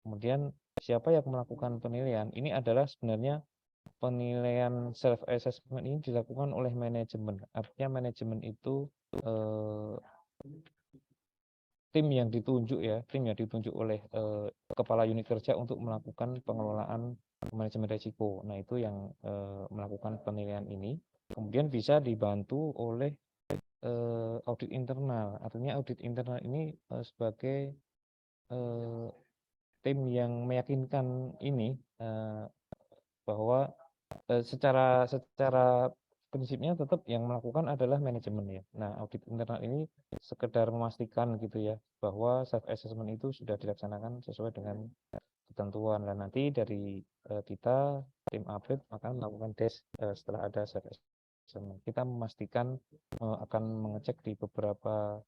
D: Kemudian siapa yang melakukan penilaian? Ini adalah sebenarnya penilaian self assessment ini dilakukan oleh manajemen. Artinya manajemen itu tim yang ditunjuk oleh kepala unit kerja untuk melakukan pengelolaan manajemen risiko. Nah, itu yang melakukan penilaian ini. Kemudian bisa dibantu oleh audit internal. Artinya audit internal ini sebagai tim yang meyakinkan ini bahwa secara prinsipnya tetap yang melakukan adalah manajemen ya. Nah, audit internal ini sekedar memastikan gitu ya bahwa self assessment itu sudah dilaksanakan sesuai dengan ketentuan. Dan nanti dari kita tim update akan melakukan tes setelah ada self assessment. Kita memastikan akan mengecek di beberapa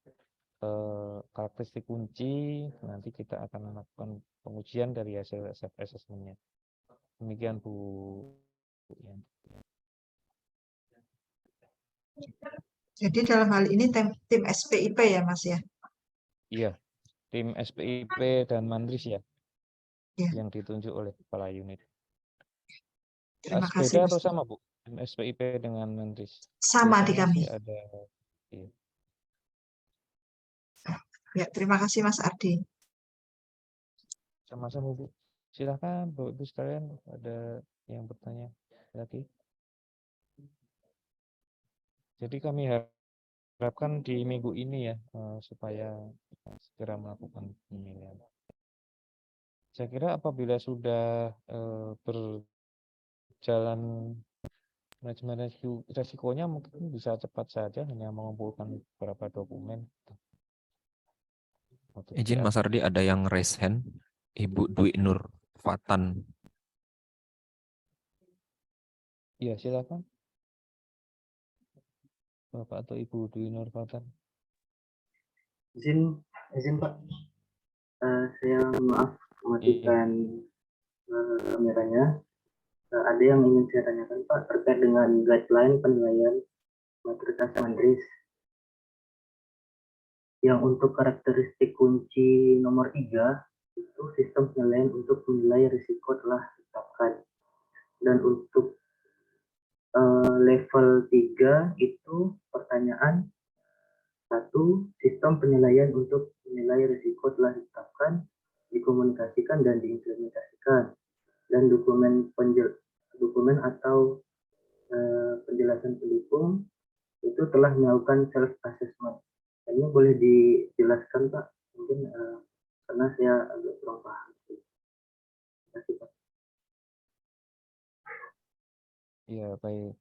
D: karakteristik kunci. Nanti kita akan melakukan pengujian dari hasil self assessment-nya. Demikian Bu.
E: Jadi dalam hal ini tim SPIP ya Mas ya?
D: Iya, tim SPIP dan Mandris ya,
E: Ya.
D: yang ditunjuk oleh kepala unit.
E: Terima kasih
D: Beda
E: Mas.
D: atau sama Bu? Tim SPIP dengan Mandris?
E: Sama di
D: Biasanya
E: kami.
D: sih ada. Iya.
E: Ya, terima kasih Mas Ardi.
D: Sama-sama Bu. Silakan Bapak Ibu sekalian, ada yang bertanya lagi. Jadi kami harapkan di minggu ini ya supaya segera melakukan penilaian. Saya kira apabila sudah berjalan manajemen resikonya mungkin bisa cepat saja, hanya mengumpulkan beberapa dokumen.
A: Izin Mas Ardi, ada yang raise hand, Ibu Dwi Nur Fatan.
D: Iya, silakan. Bapak atau Ibu Dwi Nur Fatan.
F: Izin Pak, saya maaf mematikan kameranya. Ada yang ingin saya tanyakan Pak terkait dengan guideline penilaian maturitas Mandris yang untuk karakteristik kunci nomor 3 itu sistem penilaian untuk menilai risiko telah ditetapkan, dan untuk level 3 itu pertanyaan 1, sistem penilaian untuk menilai risiko telah ditetapkan, dikomunikasikan dan diimplementasikan, dan dokumen atau penjelasan pendukung itu telah melakukan self assessment. Ini boleh dijelaskan Pak, mungkin karena saya agak kurang paham. kasih, Pak.
D: Iya, baik.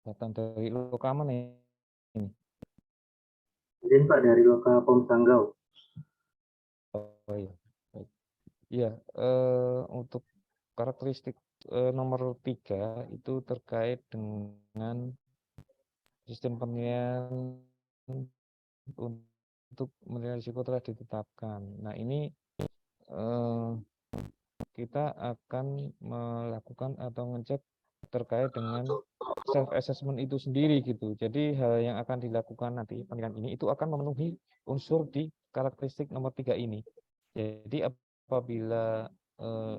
D: Datang dari Loka mana ini?
F: Izin Pak dari Loka Pom Sanggau.
D: Oh iya, baik. Iya, untuk karakteristik nomor 3 itu terkait dengan sistem penilaian untuk menilai risiko telah ditetapkan. Nah, ini kita akan melakukan atau ngecek terkait dengan self assessment itu sendiri gitu. Jadi hal yang akan dilakukan nanti penilaian ini itu akan memenuhi unsur di karakteristik nomor 3 ini. Jadi apabila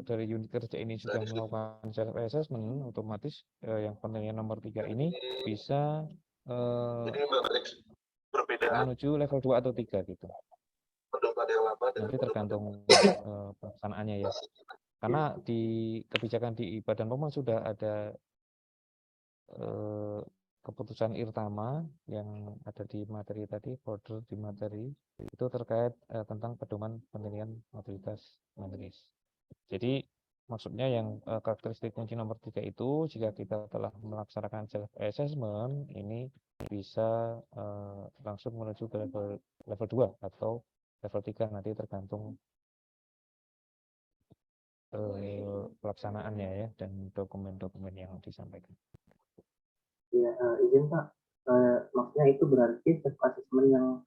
D: dari unit kerja ini sudah melakukan self assessment, otomatis yang penilaian nomor 3 ini bisa menuju level 2 atau 3 gitu. Nanti tergantung pelaksanaannya ya. Karena di kebijakan di Badan POM sudah ada keputusan irtama yang ada di materi tadi, border di materi, itu terkait tentang pedoman penilaian mobilitas menulis. Jadi maksudnya yang karakteristik kunci nomor 3 itu, jika kita telah melaksanakan self assessment, ini bisa langsung menuju ke level 2 atau level 3, nanti tergantung pelaksanaannya ya dan dokumen-dokumen yang disampaikan.
F: Ya, izin Pak, maksudnya itu berarti self assessment yang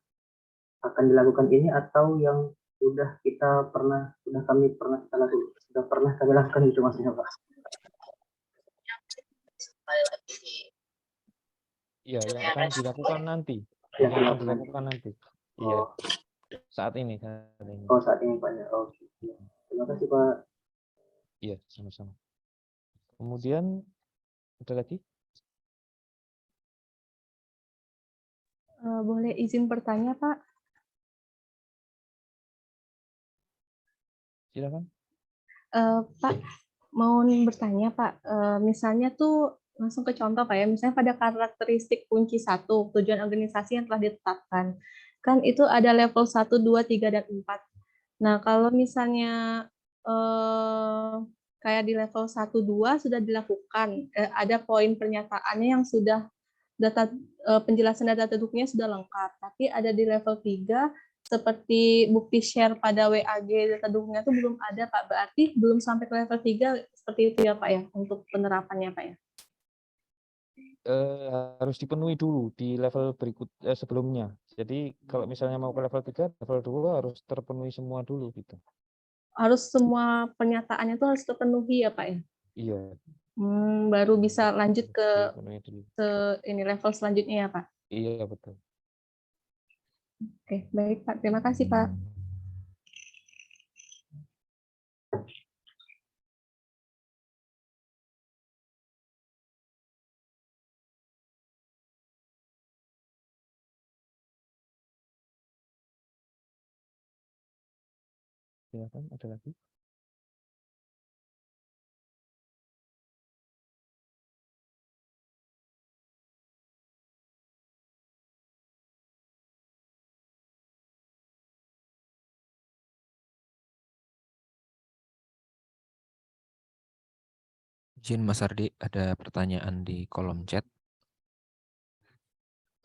F: akan dilakukan ini atau yang sudah kami lakukan itu maksudnya Pak?
D: Iya, yang akan dilakukan nanti.
F: Yang
D: Yang akan
F: dilakukan
D: dilakukan nanti. Iya,
F: Oh,
D: saat ini.
F: saat ini Pak ya. Oh, iya. Terima kasih Pak.
D: Iya, sama-sama. Kemudian ada lagi?
G: Boleh izin bertanya, Pak?
D: Silakan.
G: Pak, mau bertanya, Pak. Misalnya tuh langsung ke contoh Pak ya, misalnya pada karakteristik kunci 1, tujuan organisasi yang telah ditetapkan. Kan itu ada level 1, 2, 3, dan 4. Nah, kalau misalnya kayak di level 1, 2 sudah dilakukan, ada poin pernyataannya yang sudah penjelasan data duduknya sudah lengkap, tapi ada di level 3 seperti bukti share pada WAG data dukungnya itu belum ada Pak, berarti belum sampai ke level 3 seperti itu ya Pak ya untuk penerapannya Pak ya.
D: Harus dipenuhi dulu di level berikut sebelumnya. Jadi kalau misalnya mau ke level 3, level 2 harus terpenuhi semua dulu gitu.
G: Harus semua pernyataannya itu harus terpenuhi ya Pak ya.
D: Iya.
G: Baru bisa lanjut ke
D: dulu.
G: ini level selanjutnya ya Pak.
D: Iya betul.
G: Oke, baik Pak. Terima kasih Pak.
D: Silakan, ada lagi?
A: Izin Mas Ardi, ada pertanyaan di kolom chat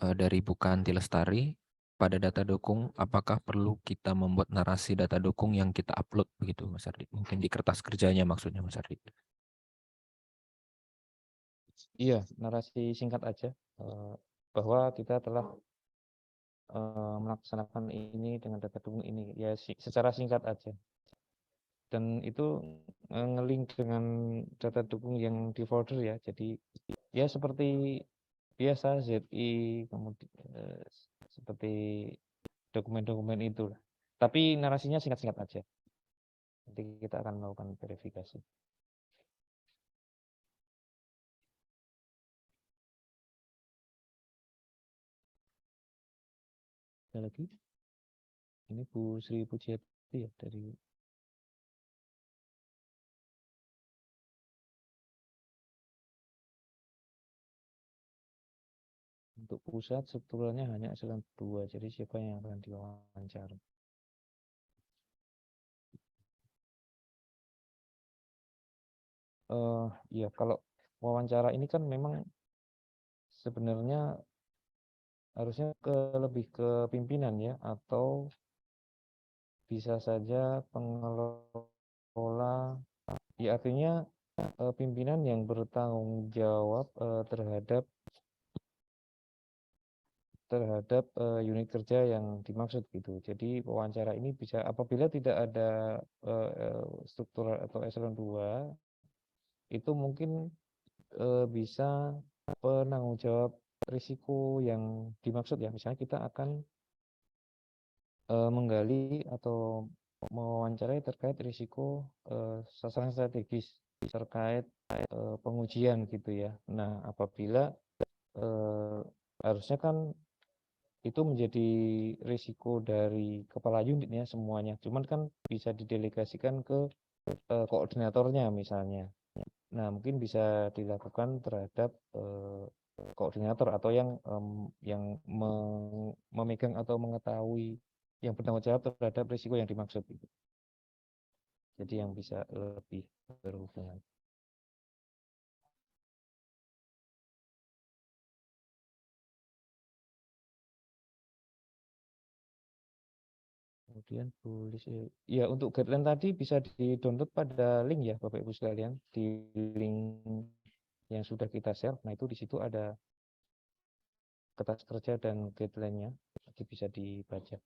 A: dari Bukanti Lestari. Pada data dukung, apakah perlu kita membuat narasi data dukung yang kita upload begitu Mas Ardi? Mungkin di kertas kerjanya maksudnya Mas Ardi.
D: Iya, narasi singkat aja bahwa kita telah melaksanakan ini dengan data dukung ini ya secara singkat aja. Dan itu ngelink dengan data dukung yang di folder ya. Jadi ya seperti biasa ZI kemudian seperti dokumen-dokumen itu. Tapi narasinya singkat-singkat aja. Nanti kita akan melakukan verifikasi. Ada lagi? Ini Bu Sri Pujiati ya dari untuk pusat sebetulnya hanya eselon 2, jadi siapa yang akan diwawancara? Ya kalau wawancara ini kan memang sebenarnya harusnya lebih ke pimpinan ya, atau bisa saja pengelola, ya artinya pimpinan yang bertanggung jawab terhadap unit kerja yang dimaksud gitu. Jadi wawancara ini bisa apabila tidak ada struktural atau eselon 2, itu mungkin bisa penanggung jawab risiko yang dimaksud ya. Misalnya kita akan menggali atau mewawancarai terkait risiko sasaran strategis terkait pengujian gitu ya. Nah, apabila harusnya kan itu menjadi risiko dari kepala unitnya semuanya. Cuman kan bisa didelegasikan ke koordinatornya misalnya. Nah, mungkin bisa dilakukan terhadap koordinator atau yang memegang atau mengetahui yang bertanggung jawab terhadap risiko yang dimaksud gitu. Jadi yang bisa lebih berhubungan. Kemudian tulis ya untuk guideline tadi bisa di-download pada link ya Bapak Ibu sekalian, di link yang sudah kita share. Nah, itu di situ ada kertas kerja dan guideline-nya, jadi bisa dibaca.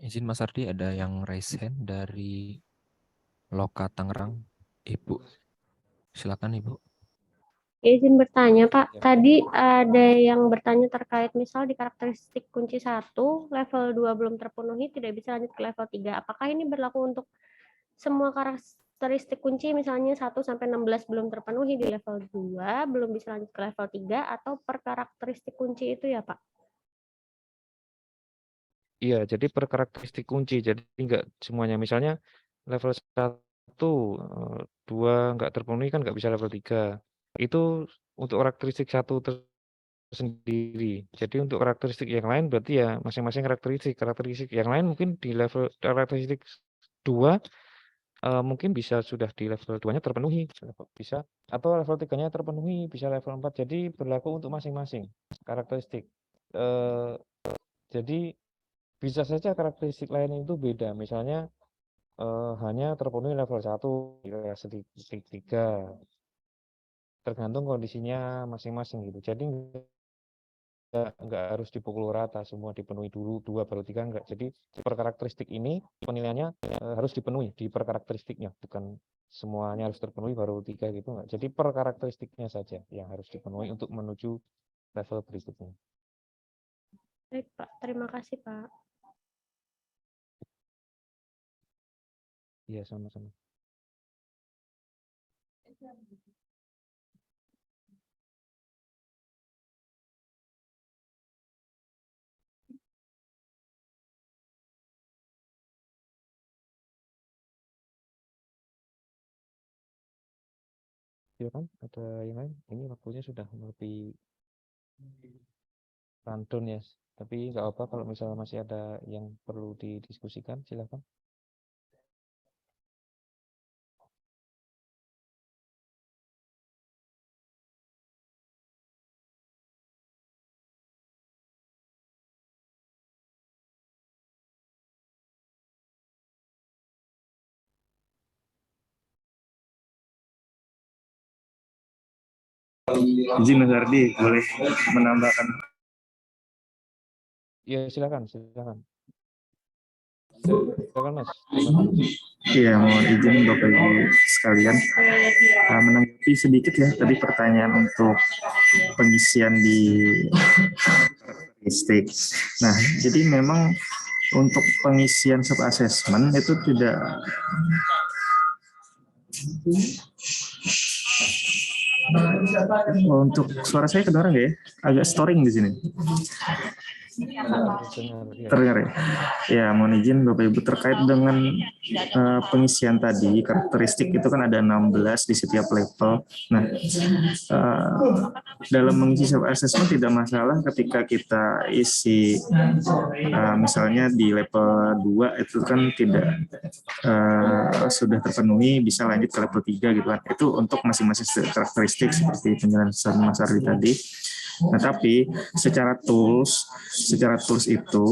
A: Izin Mas Ardi, ada yang raise hand dari Loka Tangerang, Ibu. Silakan Ibu.
H: Izin bertanya Pak,
D: Ya.
H: tadi ada yang bertanya terkait misal di karakteristik kunci 1, level 2 belum terpenuhi, tidak bisa lanjut ke level 3. Apakah ini berlaku untuk semua karakteristik kunci, misalnya 1 sampai 16 belum terpenuhi di level 2, belum bisa lanjut ke level 3, atau per karakteristik kunci itu ya Pak?
D: Iya, jadi per karakteristik kunci, jadi enggak semuanya. Misalnya level 1, 2 enggak terpenuhi kan enggak bisa level 3. Itu untuk karakteristik 1 tersendiri. Jadi untuk karakteristik yang lain berarti ya masing-masing karakteristik yang lain mungkin di level karakteristik 2 mungkin bisa sudah di level 2-nya terpenuhi, bisa, atau level 3-nya terpenuhi, bisa level 4. Jadi berlaku untuk masing-masing karakteristik. Jadi bisa saja karakteristik lain itu beda, misalnya hanya terpenuhi level 1, karakteristik 3, tergantung kondisinya masing-masing gitu. Jadi enggak harus dipukul rata, semua dipenuhi dulu 2 baru 3, enggak. Jadi per karakteristik ini penilaiannya harus dipenuhi di per karakteristiknya, bukan semuanya harus terpenuhi baru 3 gitu enggak. Jadi per karakteristiknya saja yang harus dipenuhi untuk menuju level berikutnya.
H: Baik Pak, terima kasih Pak.
D: Iya, sama-sama. Silakan, ada yang lain? Ini waktunya sudah lebih rundown ya, tapi nggak apa kalau misalnya masih ada yang perlu didiskusikan, silakan.
I: Izin Mas Ardi, boleh menambahkan?
D: Ya silakan. Silakan Mas.
I: Iya, mohon izin Bapak Ibu sekalian menanggapi sedikit ya tadi pertanyaan untuk pengisian di karakteristik. Nah, jadi memang untuk pengisian sub-assessment itu tidak untuk suara saya kedengaran nggak ya? Agak storing di sini.
D: Dengar, ya.
I: Terdengar ya? Ya, mohon izin Bapak Ibu terkait dengan pengisian tadi, karakteristik itu kan ada 16 di setiap level. Nah, dalam mengisi self assessment tidak masalah ketika kita isi misalnya di level 2 itu kan tidak sudah terpenuhi, bisa lanjut ke level 3 gitu kan. Itu untuk masing-masing karakteristik seperti penjelasan Mas Ardi tadi. Nah, tapi secara tools itu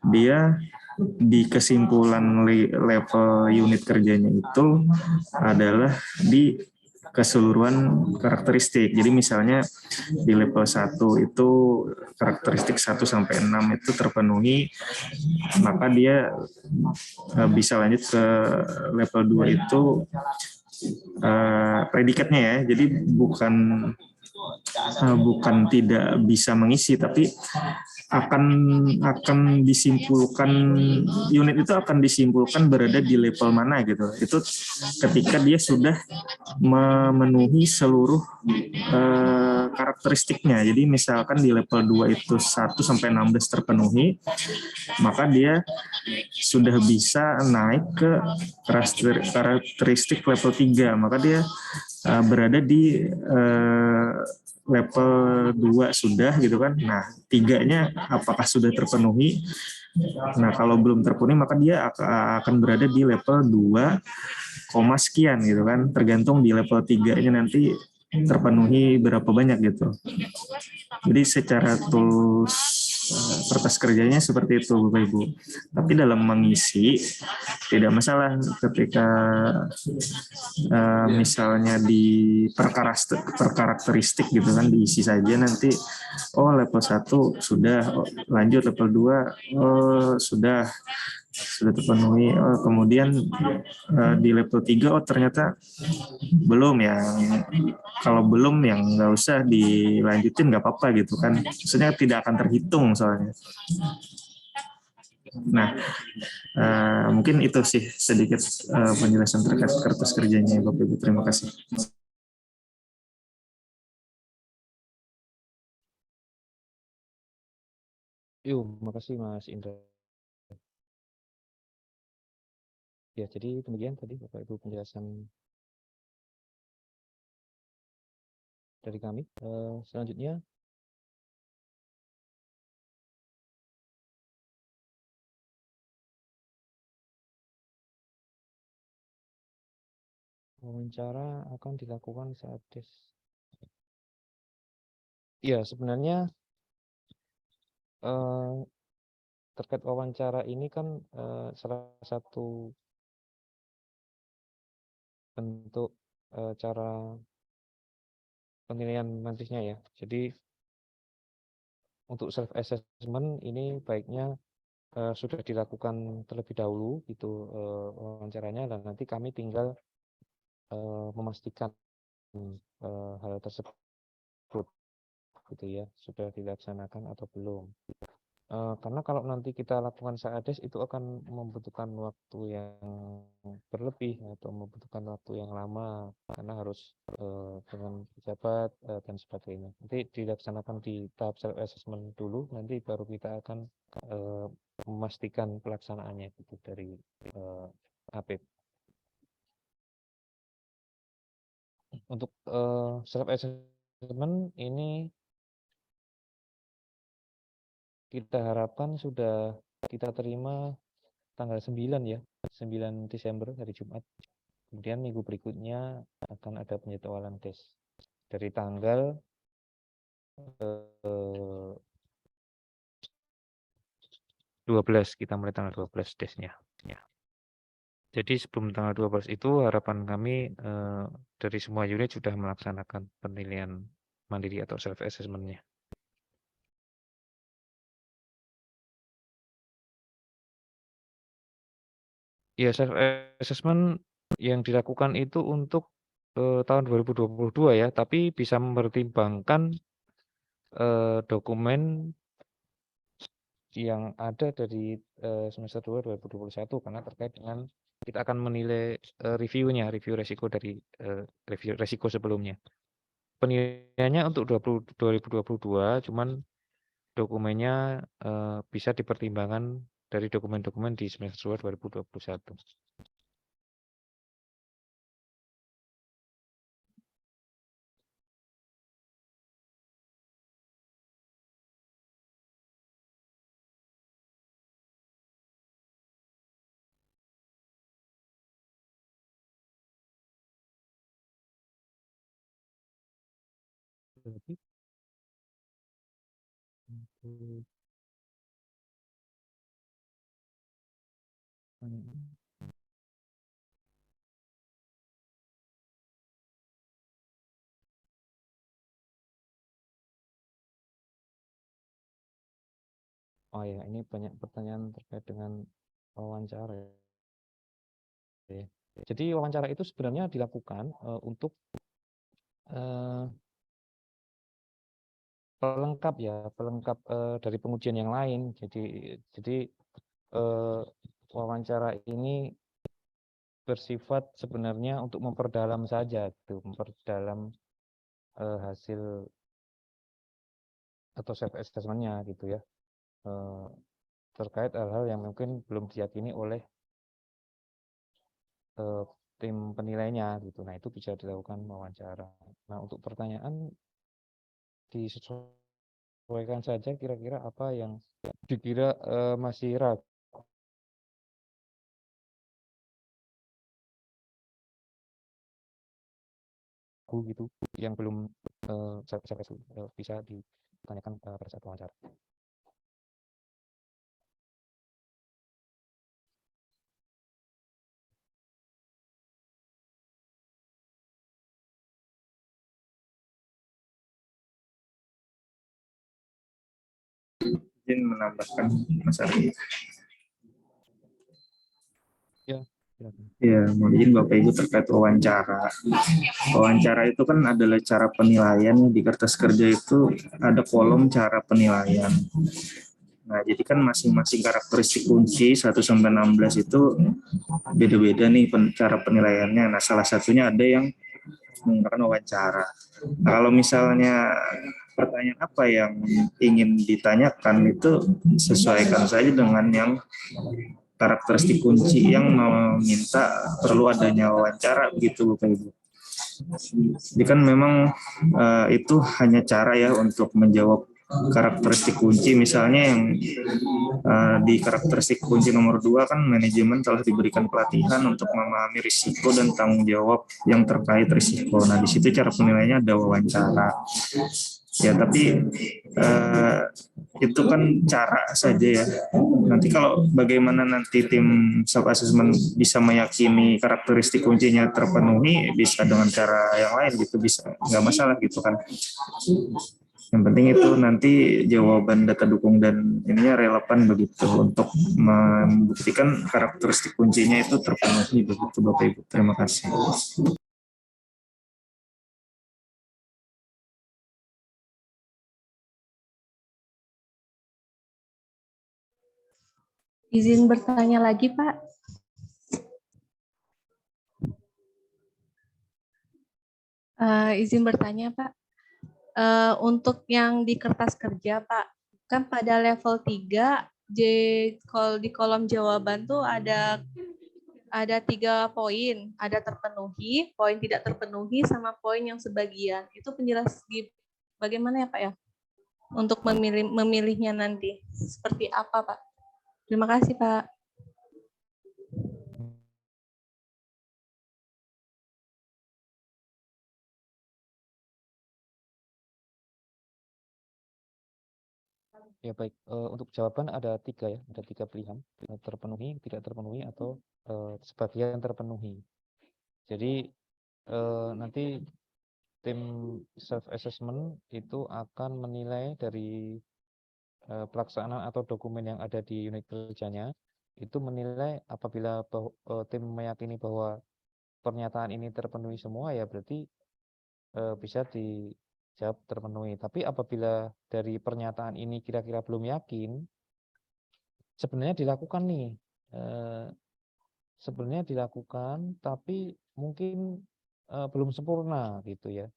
I: dia di kesimpulan level unit kerjanya itu adalah di keseluruhan karakteristik. Jadi misalnya di level 1 itu karakteristik 1 sampai 6 itu terpenuhi, maka dia bisa lanjut ke level 2 itu predikatnya ya. Jadi bukan tidak bisa mengisi, tapi akan disimpulkan, unit itu akan disimpulkan berada di level mana gitu. Itu ketika dia sudah memenuhi seluruh karakteristiknya. Jadi misalkan di level 2 itu 1 sampai 16 terpenuhi, maka dia sudah bisa naik ke karakteristik level 3. Maka dia berada di level 2 sudah gitu kan. Nah, 3-nya apakah sudah terpenuhi? Nah, kalau belum terpenuhi maka dia akan berada di level 2, sekian gitu kan. Tergantung di level 3-nya nanti terpenuhi berapa banyak gitu. Jadi secara tools kertas kerjanya seperti itu Bapak Ibu. Tapi dalam mengisi tidak masalah ketika misalnya di perkarakteristik gitu kan diisi saja nanti level 1 sudah, lanjut level 2 sudah terpenuhi, kemudian di level 3 ternyata belum, yang kalau belum yang nggak usah dilanjutin, nggak apa-apa gitu kan, maksudnya tidak akan terhitung soalnya. Nah, mungkin itu sih sedikit penjelasan terkait kertas kerjanya Bapak Ibu. Terima kasih.
D: Yuk, makasih Mas Indra. Ya, jadi demikian tadi Bapak Ibu penjelasan dari kami. Selanjutnya wawancara akan dilakukan saat tes. Ya, sebenarnya terkait wawancara ini kan salah satu bentuk cara penilaian nantinya ya. Jadi untuk self assessment ini baiknya sudah dilakukan terlebih dahulu gitu wawancaranya, dan nanti kami tinggal memastikan hal tersebut gitu ya, sudah dilaksanakan atau belum. Karena kalau nanti kita lakukan saades itu akan membutuhkan waktu yang berlebih atau membutuhkan waktu yang lama, karena harus dengan pejabat dan sebagainya. Nanti dilaksanakan di tahap self assessment dulu, nanti baru kita akan memastikan pelaksanaannya gitu dari APIP. Untuk self assessment ini kita harapkan sudah kita terima tanggal 9 ya, 9 Desember hari Jumat. Kemudian minggu berikutnya akan ada penjadwalan tes. Dari tanggal 12, kita mulai tanggal 12 tesnya. Ya. Jadi sebelum tanggal 12 itu harapan kami dari semua unit sudah melaksanakan penilaian mandiri atau self assessment-nya. Ya, self assessment yang dilakukan itu untuk tahun 2022 ya, tapi bisa mempertimbangkan dokumen yang ada dari semester 2 2021, karena terkait dengan kita akan menilai review resiko dari review resiko sebelumnya. Penilaiannya untuk 2022 cuman dokumennya bisa dipertimbangkan dari dokumen-dokumen di semester 2 2021. Jadi, untuk oh ya, ini banyak pertanyaan terkait dengan wawancara ya. Jadi wawancara itu sebenarnya dilakukan untuk pelengkap ya, pelengkap dari pengujian yang lain. Jadi wawancara ini bersifat sebenarnya untuk memperdalam saja, gitu, memperdalam hasil atau self assessment-nya gitu ya, terkait hal-hal yang mungkin belum diyakini oleh tim penilainya gitu. Nah, itu bisa dilakukan wawancara. Nah, untuk pertanyaan disesuaikan saja kira-kira apa yang dikira masih ragu gitu, yang belum bisa ditanyakan pada saat wawancara.
I: Izin menambahkan Mas Ari.
D: Ya, silakan.
I: Ya, mohon izin Bapak Ibu terkait wawancara. Wawancara itu kan adalah cara penilaian di kertas kerja itu ada kolom cara penilaian. Nah, jadi kan masing-masing karakteristik kunci 1 sampai 16 itu beda-beda nih cara penilaiannya. Nah, salah satunya ada yang menggunakan wawancara. Nah, kalau misalnya pertanyaan apa yang ingin ditanyakan itu sesuaikan saja dengan yang karakteristik kunci yang meminta perlu adanya wawancara begitu Bapak Ibu. Jadi kan memang itu hanya cara ya untuk menjawab karakteristik kunci, misalnya yang di karakteristik kunci nomor 2 kan manajemen telah diberikan pelatihan untuk memahami risiko dan tanggung jawab yang terkait risiko. Nah, di situ cara penilaiannya ada wawancara. Ya, tapi itu kan cara saja ya. Nanti kalau bagaimana nanti tim self assessment bisa meyakini karakteristik kuncinya terpenuhi, bisa dengan cara yang lain gitu, bisa nggak masalah gitu kan. Yang penting itu nanti jawaban data dukung dan ininya relevan begitu untuk membuktikan karakteristik kuncinya itu terpenuhi begitu Bapak Ibu. Terima kasih.
G: Izin bertanya lagi, Pak. Izin bertanya, Pak. Untuk yang di kertas kerja, Pak, kan pada level 3, di kolom jawaban tuh ada 3 poin, ada terpenuhi, poin tidak terpenuhi, sama poin yang sebagian. Itu bagaimana ya Pak ya? Untuk memilihnya nanti. Seperti apa Pak? Terima kasih Pak.
D: Ya baik, untuk jawaban ada 3 ya, ada 3 pilihan, terpenuhi, tidak terpenuhi, atau sebagian terpenuhi. Jadi nanti tim self assessment itu akan menilai dari pelaksanaan atau dokumen yang ada di unit kerjanya, itu menilai apabila tim meyakini bahwa pernyataan ini terpenuhi semua, ya berarti bisa dijawab terpenuhi. Tapi apabila dari pernyataan ini kira-kira belum yakin, sebenarnya dilakukan nih, sebenarnya dilakukan, tapi mungkin belum sempurna gitu ya,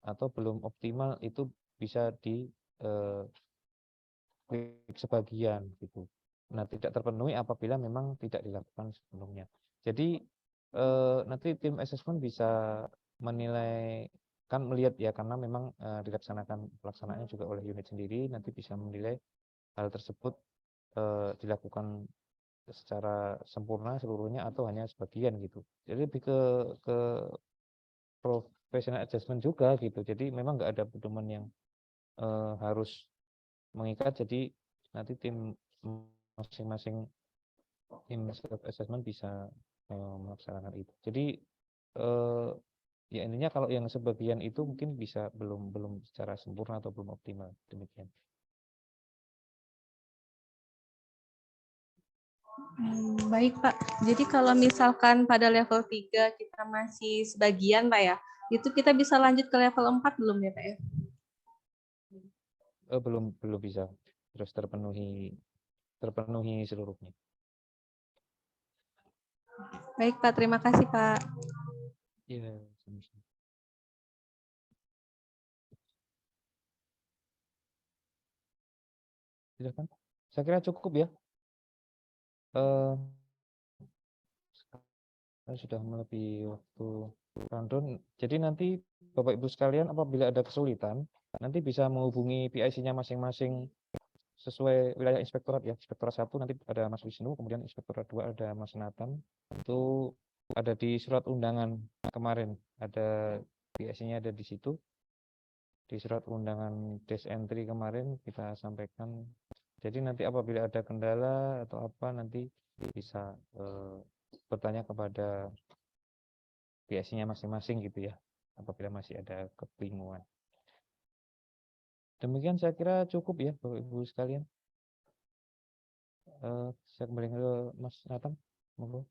D: atau belum optimal, itu bisa klik sebagian gitu. Nah, tidak terpenuhi apabila memang tidak dilakukan sebelumnya. Jadi nanti tim assessment bisa menilai, kan melihat ya, karena memang pelaksanaannya juga oleh unit sendiri, nanti bisa menilai hal tersebut dilakukan secara sempurna seluruhnya atau hanya sebagian gitu. Jadi lebih ke professional adjustment juga gitu. Jadi memang nggak ada pedoman yang harus mengikat. Jadi nanti tim masing-masing tim self assessment bisa melaksanakan itu. Jadi ya intinya kalau yang sebagian itu mungkin bisa belum secara sempurna atau belum optimal, demikian.
G: Baik Pak, jadi kalau misalkan pada level 3 kita masih sebagian Pak ya, itu kita bisa lanjut ke level 4 belum ya Pak ya?
D: Belum bisa, terus terpenuhi seluruhnya.
G: Baik Pak, terima kasih Pak.
D: Iya, sama-sama. Silakan. Saya kira cukup ya. Sudah melebihi waktu rundown. Jadi nanti Bapak Ibu sekalian apabila ada kesulitan, nanti bisa menghubungi PIC-nya masing-masing sesuai wilayah inspektorat ya. Inspektorat 1 nanti ada Mas Wisnu, kemudian inspektorat 2 ada Mas Nathan. Itu ada di surat undangan kemarin, ada PIC-nya ada di situ. Di surat undangan desk entry kemarin kita sampaikan. Jadi nanti apabila ada kendala atau apa nanti bisa bertanya kepada PIC-nya masing-masing gitu ya, apabila masih ada kebingungan. Demikian saya kira cukup ya Bapak Ibu sekalian. Saya kembali ke Mas Nathan. Monggo.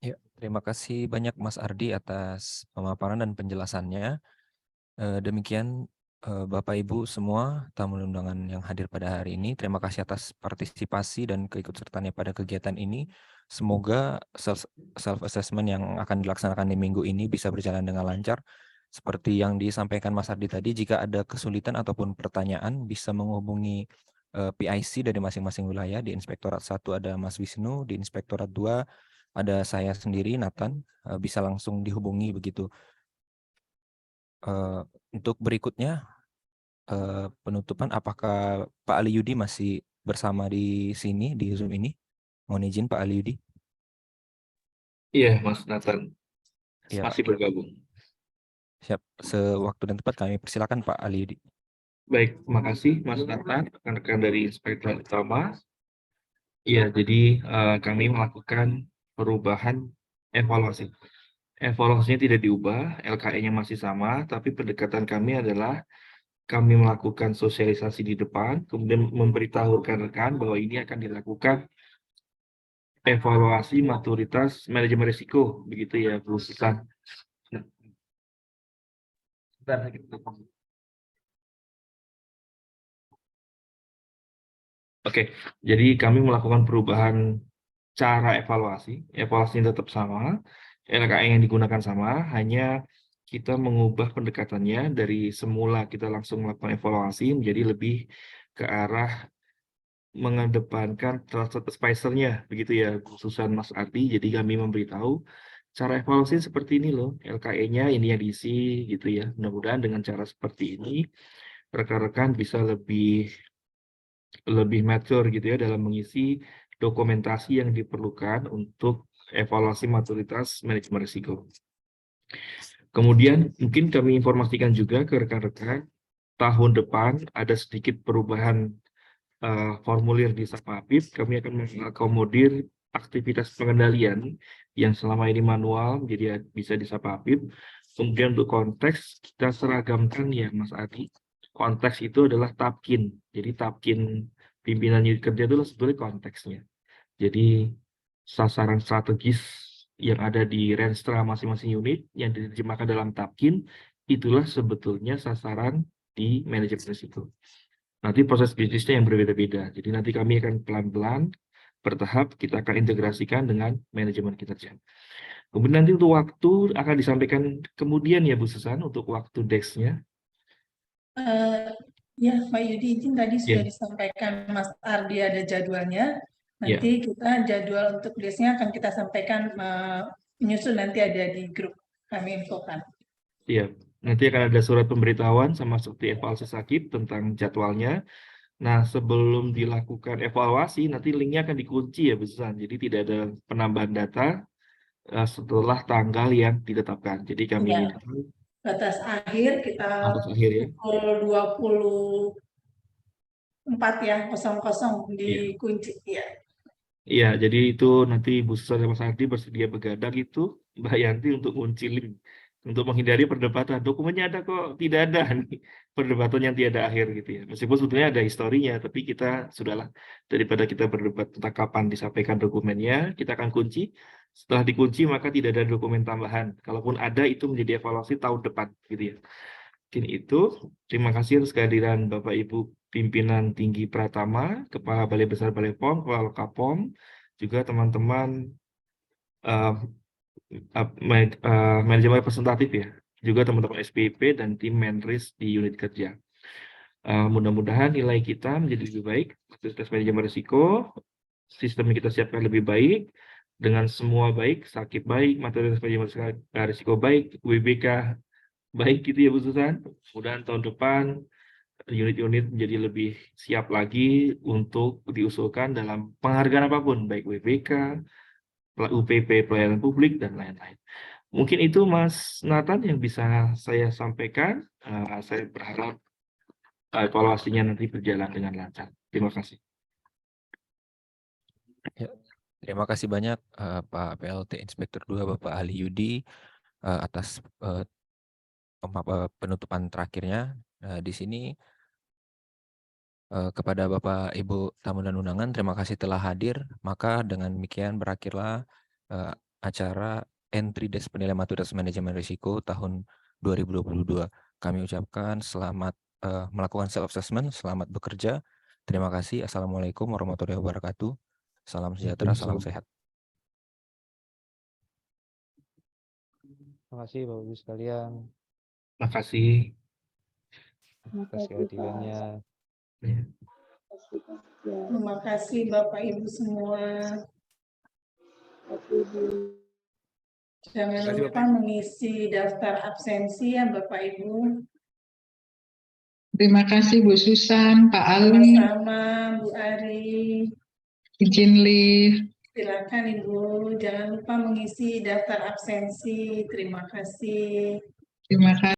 A: Ya, terima kasih banyak Mas Ardi atas pemaparan dan penjelasannya. Demikian Bapak Ibu semua tamu undangan yang hadir pada hari ini. Terima kasih atas partisipasi dan keikutsertaannya pada kegiatan ini. Semoga self-assessment yang akan dilaksanakan di minggu ini bisa berjalan dengan lancar. Seperti yang disampaikan Mas Ardi tadi, jika ada kesulitan ataupun pertanyaan bisa menghubungi PIC dari masing-masing wilayah. Di Inspektorat 1 ada Mas Wisnu, di Inspektorat 2 ada saya sendiri, Nathan, bisa langsung dihubungi begitu. Untuk berikutnya, penutupan, apakah Pak Ali Yudi masih bersama di sini, di Zoom ini? Mohon izin Pak Ali Yudi.
C: Iya, Mas Nathan.
A: Ya,
C: Masih bergabung.
A: siap. Sewaktu dan tempat kami persilakan Pak Ali Yudi.
C: Baik, terima kasih Mas Nathan, rekan-rekan dari Inspektorat Utama. Iya, jadi kami melakukan perubahan evaluasi. Evaluasinya tidak diubah, LKE-nya masih sama, tapi pendekatan kami adalah kami melakukan sosialisasi di depan, kemudian memberitahu rekan-rekan bahwa ini akan dilakukan evaluasi maturitas manajemen risiko, begitu ya Bu Susan. Oke, jadi kami melakukan perubahan cara evaluasi. Evaluasinya tetap sama, LKE yang digunakan sama, hanya kita mengubah pendekatannya dari semula kita langsung melakukan evaluasi menjadi lebih ke arah mengedepankan trusted advisor-nya, begitu ya khususan Mas Ardi. Jadi kami memberitahu cara evaluasi seperti ini loh, LKE-nya ini yang diisi gitu ya. Mudah-mudahan dengan cara seperti ini rekan-rekan bisa lebih mature gitu ya dalam mengisi dokumentasi yang diperlukan untuk evaluasi maturitas manajemen risiko. Kemudian mungkin kami informasikan juga ke rekan-rekan, tahun depan ada sedikit perubahan formulir di Sapapip. Kami akan mengakomodir aktivitas pengendalian yang selama ini manual, jadi bisa di Sapapip. Kemudian untuk konteks kita seragamkan ya Mas Adi. Konteks itu adalah Tapkin. Jadi Tapkin pimpinan unit kerja itu sebetulnya konteksnya. Jadi sasaran strategis yang ada di Renstra masing-masing unit yang diterjemahkan dalam Tapkin itulah sebetulnya sasaran di manajemen risiko. Nanti proses bisnisnya yang berbeda-beda. Jadi nanti kami akan pelan-pelan bertahap kita akan integrasikan dengan manajemen kinerja. Kemudian nanti untuk waktu akan disampaikan kemudian ya Bu Susan untuk waktu desk-nya.
B: Ya, Pak Yudi, izin tadi
C: Ya,
B: sudah disampaikan Mas Ardi ada jadwalnya.
C: ya,
B: Nanti kita jadwal untuk listnya akan kita sampaikan menyusul nanti ada di grup kami infokan.
C: ya. Nanti akan ada surat pemberitahuan sama seperti evaluasi sakit tentang jadwalnya. Nah, sebelum dilakukan evaluasi, nanti linknya akan dikunci ya, Bu Susan. Jadi tidak ada penambahan data setelah tanggal yang ditetapkan. Jadi kami
B: Ya,
C: minta
B: batas akhir kita
C: batas akhir ya.
B: pukul 24 ya, 00
C: Iya.
B: dikunci. Ya.
C: Iya, jadi itu nanti Bu Susan dan Mas Ardi bersedia begadang itu Mbak Yanti untuk ngunci link untuk menghindari perdebatan. Dokumennya ada kok, tidak ada nih perdebatan yang tiada akhir gitu ya. Meskipun sebetulnya ada historinya, tapi kita sudahlah daripada kita berdebat tentang kapan disampaikan dokumennya, kita akan kunci. Setelah dikunci maka tidak ada dokumen tambahan. Kalaupun ada itu menjadi evaluasi tahun depan gitu ya. Mungkin itu. Terima kasih atas kehadiran Bapak Ibu pimpinan tinggi Pratama, Kepala Balai Besar Balai POM, Kepala Lokapom, juga teman-teman manajemen representatif ya, juga teman-teman SPP dan tim Menris di unit kerja. Mudah-mudahan nilai kita menjadi lebih baik, tes manajemen risiko, sistem yang kita siapkan lebih baik, dengan semua baik, sakit baik, materi tes manajemen risiko baik, WBK baik gitu ya Bu Susan. Mudah-mudahan tahun depan unit-unit menjadi lebih siap lagi untuk diusulkan dalam penghargaan apapun, baik WBK, UPP pelayanan publik, dan lain-lain. Mungkin itu Mas Nathan yang bisa saya sampaikan. Saya berharap evaluasinya nanti berjalan dengan lancar. Terima kasih.
A: Ya, terima kasih banyak Pak PLT Inspektur 2 Bapak Ali Yudi atas penutupan terakhirnya. Di sini kepada Bapak Ibu tamu dan undangan, terima kasih telah hadir. Maka dengan demikian berakhirlah acara entry desk penilaian maturitas manajemen risiko tahun 2022. Kami ucapkan selamat melakukan self assessment, selamat bekerja. Terima kasih. Assalamualaikum warahmatullahi wabarakatuh. Salam sejahtera, salam sehat.
D: Terima kasih Bapak Ibu sekalian
C: Terima kasih.
D: atas kehadirannya.
B: Terima kasih Bapak Ibu semua. Jangan lupa mengisi daftar absensi ya Bapak Ibu.
J: Terima kasih Bu Susan, Pak Ali,
B: Sama-sama Bu Ari.
J: izin live.
B: Silakan Ibu, jangan lupa mengisi daftar absensi. Terima kasih.
J: Terima kasih.